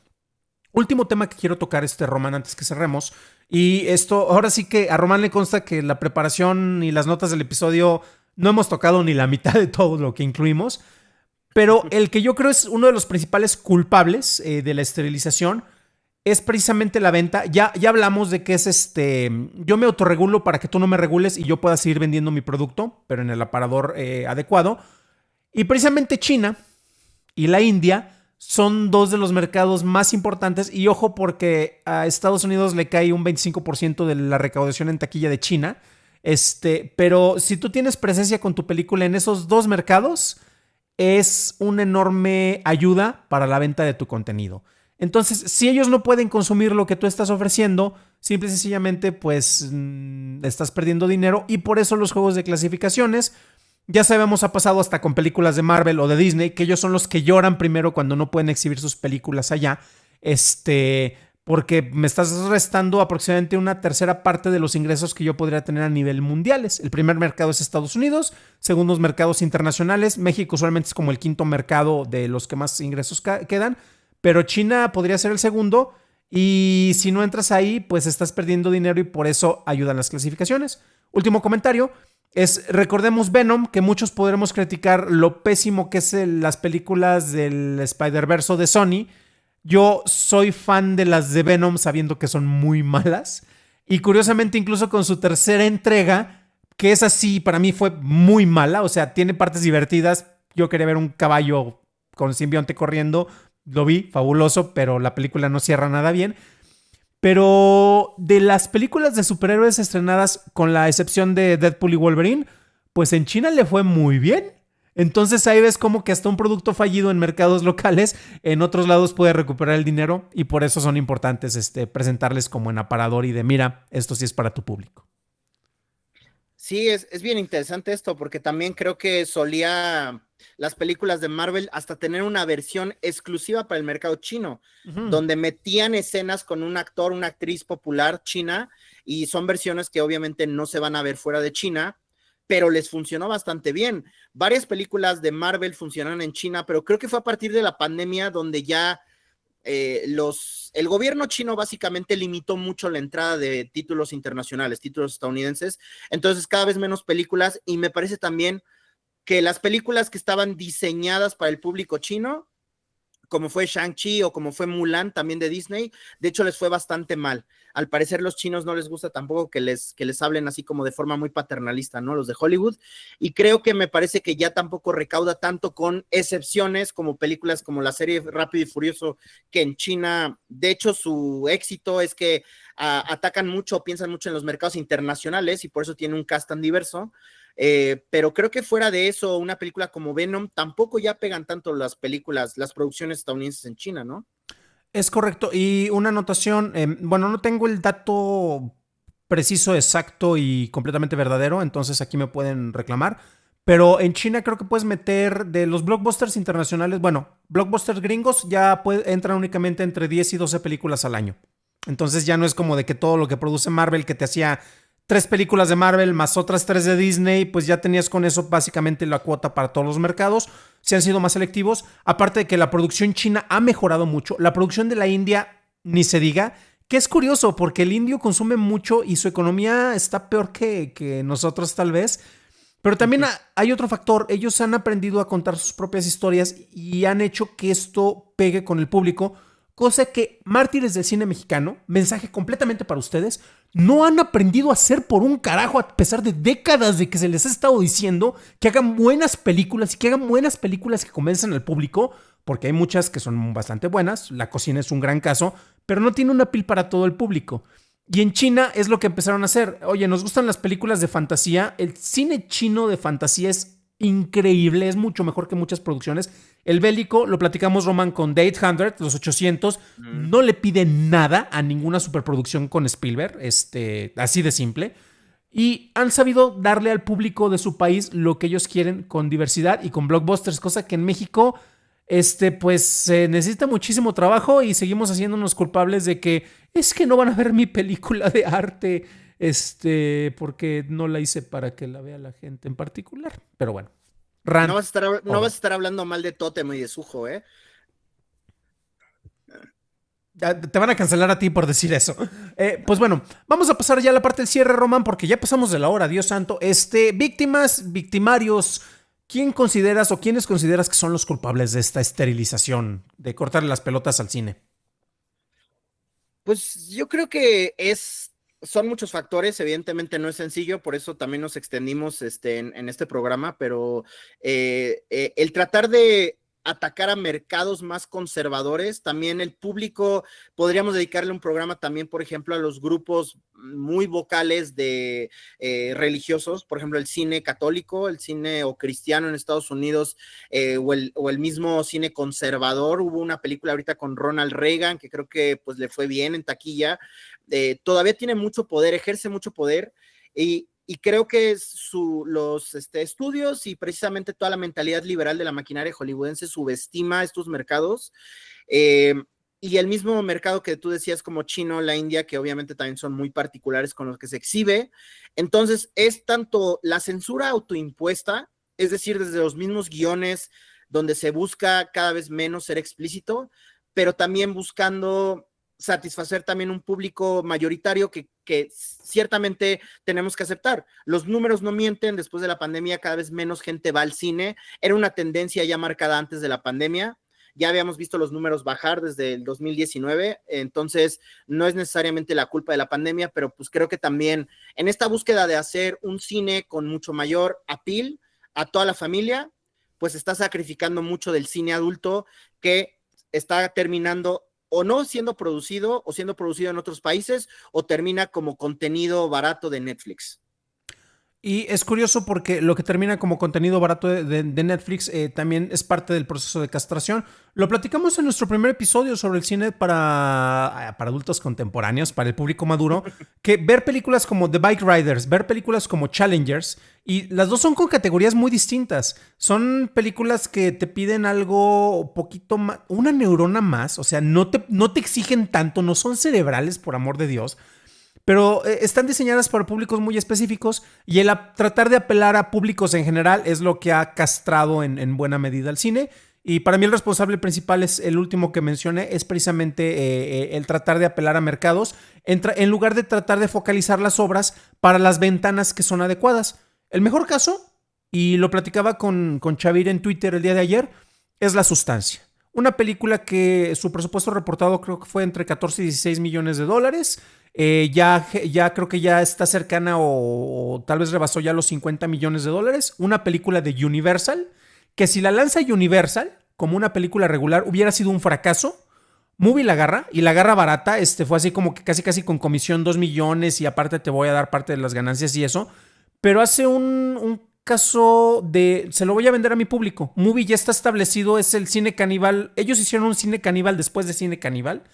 Último tema que quiero tocar, Román, antes que cerremos. Y esto, ahora sí que a Román le consta que la preparación y las notas del episodio no hemos tocado ni la mitad de todo lo que incluimos. Pero el que yo creo es uno de los principales culpables de la esterilización es precisamente la venta. Ya hablamos de que es yo me autorregulo para que tú no me regules y yo pueda seguir vendiendo mi producto, pero en el aparador adecuado. Y precisamente China y la India son dos de los mercados más importantes. Y ojo, porque a Estados Unidos le cae un 25% de la recaudación en taquilla de China. Pero si tú tienes presencia con tu película en esos dos mercados, es una enorme ayuda para la venta de tu contenido. Entonces, si ellos no pueden consumir lo que tú estás ofreciendo, simple y sencillamente, pues estás perdiendo dinero y por eso los juegos de clasificaciones, ya sabemos, ha pasado hasta con películas de Marvel o de Disney, que ellos son los que lloran primero cuando no pueden exhibir sus películas allá, porque me estás restando aproximadamente una tercera parte de los ingresos que yo podría tener a nivel mundiales. El primer mercado es Estados Unidos, segundos mercados internacionales, México usualmente es como el quinto mercado de los que más ingresos quedan, pero China podría ser el segundo y si no entras ahí, pues estás perdiendo dinero y por eso ayudan las clasificaciones. Último comentario. Recordemos Venom, que muchos podremos criticar lo pésimo que es las películas del Spider-Verse de Sony. Yo soy fan de las de Venom sabiendo que son muy malas. Y curiosamente, incluso con su tercera entrega, que es así, para mí fue muy mala. O sea, tiene partes divertidas. Yo quería ver un caballo con simbionte corriendo. Lo vi, fabuloso, pero la película no cierra nada bien. Pero de las películas de superhéroes estrenadas, con la excepción de Deadpool y Wolverine, pues en China le fue muy bien. Entonces ahí ves como que hasta un producto fallido en mercados locales, en otros lados puede recuperar el dinero y por eso son importantes presentarles como en aparador y de mira, esto sí es para tu público. Sí, es bien interesante esto, porque también creo que solía las películas de Marvel hasta tener una versión exclusiva para el mercado chino, donde metían escenas con un actor, una actriz popular china, y son versiones que obviamente no se van a ver fuera de China, pero les funcionó bastante bien. Varias películas de Marvel funcionaron en China, pero creo que fue a partir de la pandemia donde ya el gobierno chino básicamente limitó mucho la entrada de títulos internacionales, títulos estadounidenses, entonces cada vez menos películas, y me parece también que las películas que estaban diseñadas para el público chino, como fue Shang-Chi o como fue Mulan también de Disney, de hecho les fue bastante mal. Al parecer los chinos no les gusta tampoco que les hablen así como de forma muy paternalista, ¿no? Los de Hollywood, y creo que me parece que ya tampoco recauda tanto, con excepciones como películas como la serie Rápido y Furioso, que en China, de hecho su éxito es que atacan mucho, piensan mucho en los mercados internacionales y por eso tiene un cast tan diverso. Pero creo que fuera de eso, una película como Venom, tampoco ya pegan tanto las películas, las producciones estadounidenses en China, ¿no? Es correcto. Y una anotación, bueno, no tengo el dato preciso, exacto y completamente verdadero, entonces aquí me pueden reclamar. Pero en China creo que puedes meter de los blockbusters internacionales, bueno, blockbusters gringos ya entran únicamente entre 10 y 12 películas al año. Entonces ya no es como de que todo lo que produce Marvel, que te hacía 3 películas de Marvel más otras 3 de Disney, pues ya tenías con eso básicamente la cuota para todos los mercados. Se han sido más selectivos. Aparte de que la producción china ha mejorado mucho. La producción de la India, ni se diga. Que es curioso porque el indio consume mucho y su economía está peor que nosotros tal vez. Pero también hay otro factor. Ellos han aprendido a contar sus propias historias y han hecho que esto pegue con el público. Cosa que mártires del cine mexicano, mensaje completamente para ustedes, no han aprendido a hacer por un carajo a pesar de décadas de que se les ha estado diciendo que hagan buenas películas y que hagan buenas películas que convenzan al público, porque hay muchas que son bastante buenas, La Cocina es un gran caso, pero no tiene un appeal para todo el público. Y en China es lo que empezaron a hacer. Oye, nos gustan las películas de fantasía, el cine chino de fantasía es increíble, es mucho mejor que muchas producciones. El bélico, lo platicamos, Roman, con The 800, los 800, no le pide nada a ninguna superproducción con Spielberg, así de simple. Y han sabido darle al público de su país lo que ellos quieren con diversidad y con blockbusters, cosa que en México, pues se necesita muchísimo trabajo y seguimos haciéndonos culpables de que es que no van a ver mi película de arte, porque no la hice para que la vea la gente en particular. Pero bueno. No vas a estar hablando mal de Tótem y de Sujo, ¿eh? Te van a cancelar a ti por decir eso. Pues bueno, vamos a pasar ya a la parte del cierre, Román, porque ya pasamos de la hora, Dios santo. Víctimas, victimarios, ¿quién consideras o quiénes consideras que son los culpables de esta esterilización, de cortarle las pelotas al cine? Pues yo creo que son muchos factores, evidentemente no es sencillo, por eso también nos extendimos en este programa, pero el tratar de atacar a mercados más conservadores. También el público, podríamos dedicarle un programa también, por ejemplo, a los grupos muy vocales de religiosos, por ejemplo, el cine católico, el cine o cristiano en Estados Unidos, o el mismo cine conservador. Hubo una película ahorita con Ronald Reagan que creo que pues le fue bien en taquilla. Todavía tiene mucho poder, ejerce mucho poder, y creo que los estudios y precisamente toda la mentalidad liberal de la maquinaria hollywoodense subestima estos mercados, y el mismo mercado que tú decías como chino, la India, que obviamente también son muy particulares con los que se exhibe. Entonces es tanto la censura autoimpuesta, es decir, desde los mismos guiones donde se busca cada vez menos ser explícito, pero también buscando satisfacer también un público mayoritario que ciertamente tenemos que aceptar. Los números no mienten, después de la pandemia cada vez menos gente va al cine, era una tendencia ya marcada antes de la pandemia, ya habíamos visto los números bajar desde el 2019, entonces no es necesariamente la culpa de la pandemia, pero pues creo que también en esta búsqueda de hacer un cine con mucho mayor appeal a toda la familia, pues está sacrificando mucho del cine adulto que está terminando o no siendo producido o siendo producido en otros países o termina como contenido barato de Netflix. Y es curioso porque lo que termina como contenido barato de Netflix también es parte del proceso de castración. Lo platicamos en nuestro primer episodio sobre el cine para adultos contemporáneos, para el público maduro, que ver películas como The Bike Riders, ver películas como Challengers, y las dos son con categorías muy distintas. Son películas que te piden algo poquito más, una neurona más, o sea, no te exigen tanto, no son cerebrales, por amor de Dios, pero están diseñadas para públicos muy específicos, y el tratar de apelar a públicos en general es lo que ha castrado en buena medida al cine. Y para mí el responsable principal es el último que mencioné, es precisamente el tratar de apelar a mercados en lugar de tratar de focalizar las obras para las ventanas que son adecuadas. El mejor caso, y lo platicaba con Xavier en Twitter el día de ayer, es La Sustancia. Una película que su presupuesto reportado creo que fue entre 14 y 16 millones de dólares. Ya creo que ya está cercana o tal vez rebasó ya los 50 millones de dólares. Una película de Universal, que si la lanza Universal como una película regular hubiera sido un fracaso. Movie la agarra, y la agarra barata. Fue así como que casi con comisión 2 millones y aparte te voy a dar parte de las ganancias y eso. Pero hace un caso de se lo voy a vender a mi público. Movie ya está establecido, es el cine caníbal. Ellos hicieron un cine caníbal después de cine caníbal.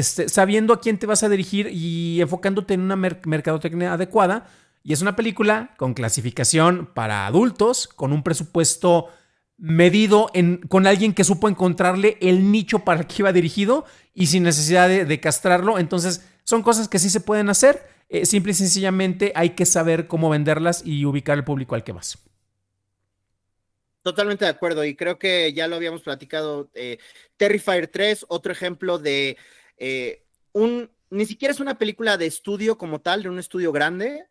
Sabiendo a quién te vas a dirigir y enfocándote en una mercadotecnia adecuada. Y es una película con clasificación para adultos, con un presupuesto medido con alguien que supo encontrarle el nicho para el que iba dirigido y sin necesidad de castrarlo. Entonces son cosas que sí se pueden hacer. Simple y sencillamente hay que saber cómo venderlas y ubicar el público al que vas. Totalmente de acuerdo, y creo que ya lo habíamos platicado. Terrifier 3, otro ejemplo de ni siquiera es una película de estudio como tal, de un estudio grande.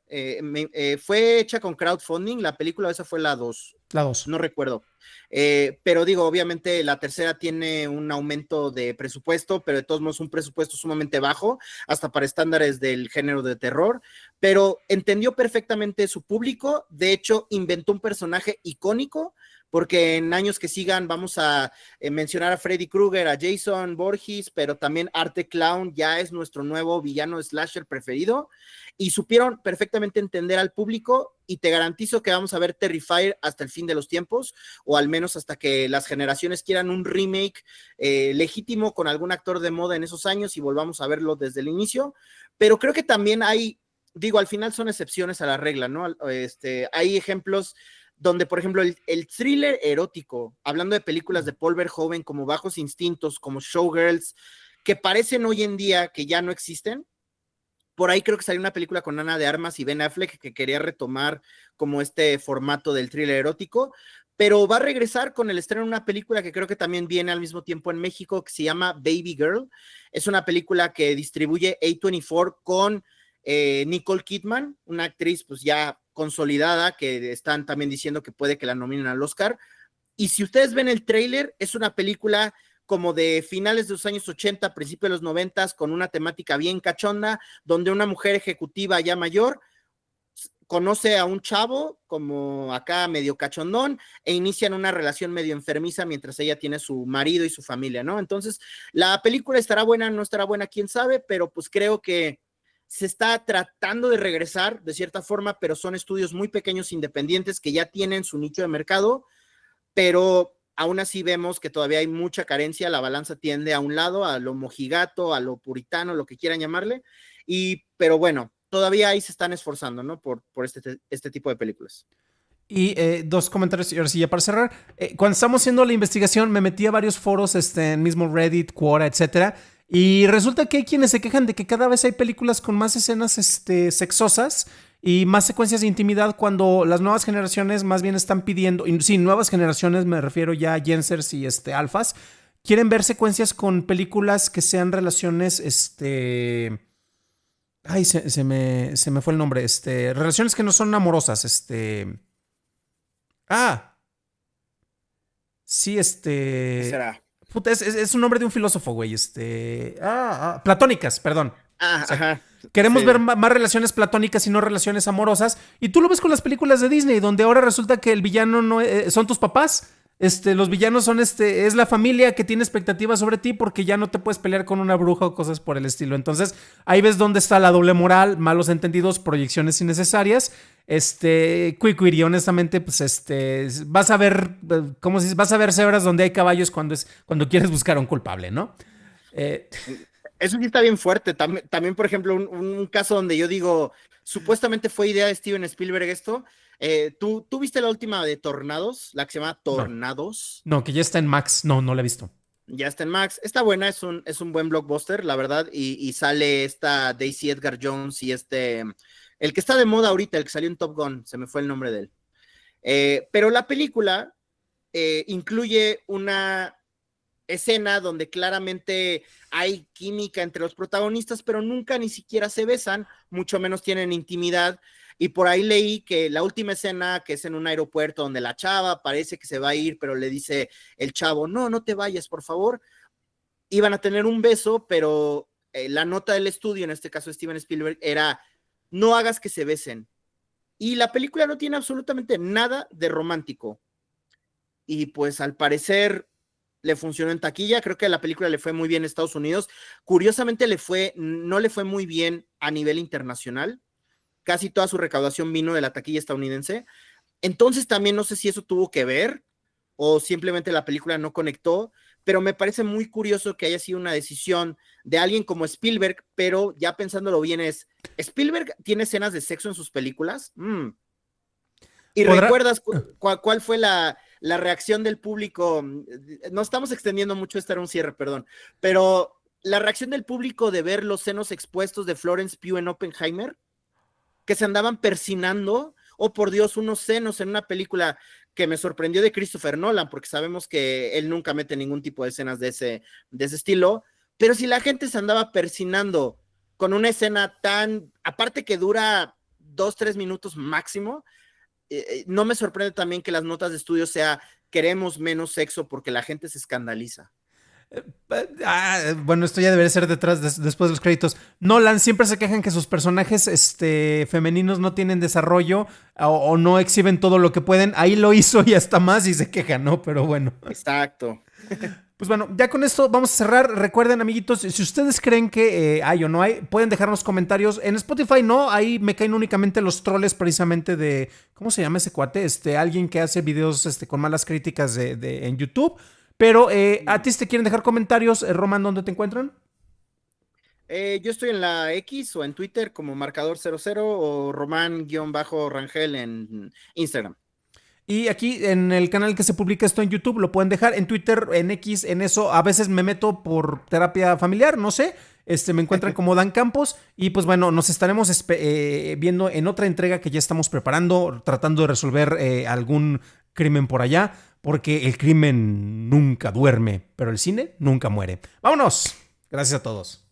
Fue hecha con crowdfunding, la película esa fue la 2. La 2. No recuerdo. Pero digo, obviamente la tercera tiene un aumento de presupuesto, pero de todos modos un presupuesto sumamente bajo, hasta para estándares del género de terror, pero entendió perfectamente su público. De hecho, inventó un personaje icónico, porque en años que sigan vamos a mencionar a Freddy Krueger, a Jason Voorhees, pero también Arte Clown ya es nuestro nuevo villano slasher preferido, y supieron perfectamente entender al público, y te garantizo que vamos a ver Terrifier hasta el fin de los tiempos, o al menos hasta que las generaciones quieran un remake legítimo con algún actor de moda en esos años y volvamos a verlo desde el inicio. Pero creo que también digo, al final son excepciones a la regla, ¿no? Hay ejemplos donde, por ejemplo, el thriller erótico, hablando de películas de Paul Verhoeven como Bajos Instintos, como Showgirls, que parecen hoy en día que ya no existen. Por ahí creo que salió una película con Ana de Armas y Ben Affleck que quería retomar como este formato del thriller erótico, pero va a regresar con el estreno de una película que creo que también viene al mismo tiempo en México, que se llama Baby Girl. Es una película que distribuye A24 con Nicole Kidman, una actriz pues ya consolidada, que están también diciendo que puede que la nominen al Oscar. Y si ustedes ven el tráiler, es una película como de finales de los años 80, principios de los 90, con una temática bien cachonda, donde una mujer ejecutiva ya mayor conoce a un chavo como acá medio cachondón e inician una relación medio enfermiza mientras ella tiene su marido y su familia, ¿no? Entonces, la película estará buena, no estará buena, quién sabe, pero pues creo que se está tratando de regresar de cierta forma, pero son estudios muy pequeños, independientes, que ya tienen su nicho de mercado, pero aún así vemos que todavía hay mucha carencia, la balanza tiende a un lado, a lo mojigato, a lo puritano, lo que quieran llamarle, pero bueno, todavía ahí se están esforzando, ¿no? Por este tipo de películas. Y dos comentarios, y ahora sí, ya para cerrar. Cuando estamos haciendo la investigación, me metí a varios foros, en mismo Reddit, Quora, etcétera. Y resulta que hay quienes se quejan de que cada vez hay películas con más escenas sexosas y más secuencias de intimidad cuando las nuevas generaciones más bien están pidiendo, y sí, nuevas generaciones, me refiero ya a Gensers y alfas, quieren ver secuencias con películas que sean relaciones, ay, se me fue el nombre, relaciones que no son amorosas, Ah, sí, ¿Qué será? Puta, es un nombre de un filósofo, güey. Platónicas, perdón. O sea, Ajá, queremos ver sí. más relaciones platónicas y no relaciones amorosas. Y tú lo ves con las películas de Disney, donde ahora resulta que el villano no son tus papás. Los villanos son es la familia que tiene expectativas sobre ti porque ya no te puedes pelear con una bruja o cosas por el estilo. Entonces, ahí ves dónde está la doble moral, malos entendidos, proyecciones innecesarias. Quick, honestamente, pues vas a ver, ¿cómo se dice? Vas a ver cebras donde hay caballos cuando quieres buscar a un culpable, ¿no? Eh, Eso sí está bien fuerte. También, por ejemplo, un caso donde yo digo, supuestamente fue idea de Steven Spielberg esto. ¿Tú viste la última de Tornados? La que se llama no, Tornados. no, que ya está en Max. No, no la he visto. Ya está en Max. Está buena, es un buen blockbuster, la verdad. Y sale esta Daisy Edgar Jones y el que está de moda ahorita, el que salió en Top Gun, se me fue el nombre de él. Pero la película incluye una escena donde claramente hay química entre los protagonistas, pero nunca ni siquiera se besan, mucho menos tienen intimidad. Y por ahí leí que la última escena, que es en un aeropuerto donde la chava parece que se va a ir, pero le dice el chavo, no, no te vayas, por favor. Iban a tener un beso, pero la nota del estudio, en este caso Steven Spielberg, era no hagas que se besen. Y la película no tiene absolutamente nada de romántico. Y pues al parecer le funcionó en taquilla, creo que la película le fue muy bien en Estados Unidos, curiosamente no le fue muy bien a nivel internacional, casi toda su recaudación vino de la taquilla estadounidense, entonces también no sé si eso tuvo que ver o simplemente la película no conectó, pero me parece muy curioso que haya sido una decisión de alguien como Spielberg, pero ya pensándolo bien ¿Spielberg tiene escenas de sexo en sus películas? ¿Y ¿Podrá? recuerdas cuál fue la reacción del público? No estamos extendiendo mucho, este era un cierre, perdón, pero la reacción del público de ver los senos expuestos de Florence Pugh en Oppenheimer, que se andaban persinando, oh por Dios, unos senos en una película que me sorprendió de Christopher Nolan, porque sabemos que él nunca mete ningún tipo de escenas de ese estilo, pero si la gente se andaba persinando con una escena aparte que dura 2-3 minutos máximo, no me sorprende también que las notas de estudio sea queremos menos sexo porque la gente se escandaliza. Bueno, esto ya debería ser después de los créditos. Nolan siempre se quejan que sus personajes femeninos no tienen desarrollo o no exhiben todo lo que pueden. Ahí lo hizo y hasta más y se quejan, ¿no? Pero bueno. Exacto. Pues bueno, ya con esto vamos a cerrar. Recuerden, amiguitos, si ustedes creen que hay o no hay, pueden dejarnos comentarios. En Spotify no, ahí me caen únicamente los troles precisamente de, ¿cómo se llama ese cuate? Alguien que hace videos con malas críticas en YouTube. Pero a ti te quieren dejar comentarios, Roman, ¿dónde te encuentran? Yo estoy en la X o en Twitter como marcador00 o Román-Rangel en Instagram. Y aquí en el canal que se publica esto en YouTube lo pueden dejar en Twitter, en X, en eso. A veces me meto por terapia familiar, no sé. Me encuentran como Dan Campos. Y pues bueno, nos estaremos viendo en otra entrega que ya estamos preparando, tratando de resolver algún crimen por allá. Porque el crimen nunca duerme, pero el cine nunca muere. ¡Vámonos! Gracias a todos.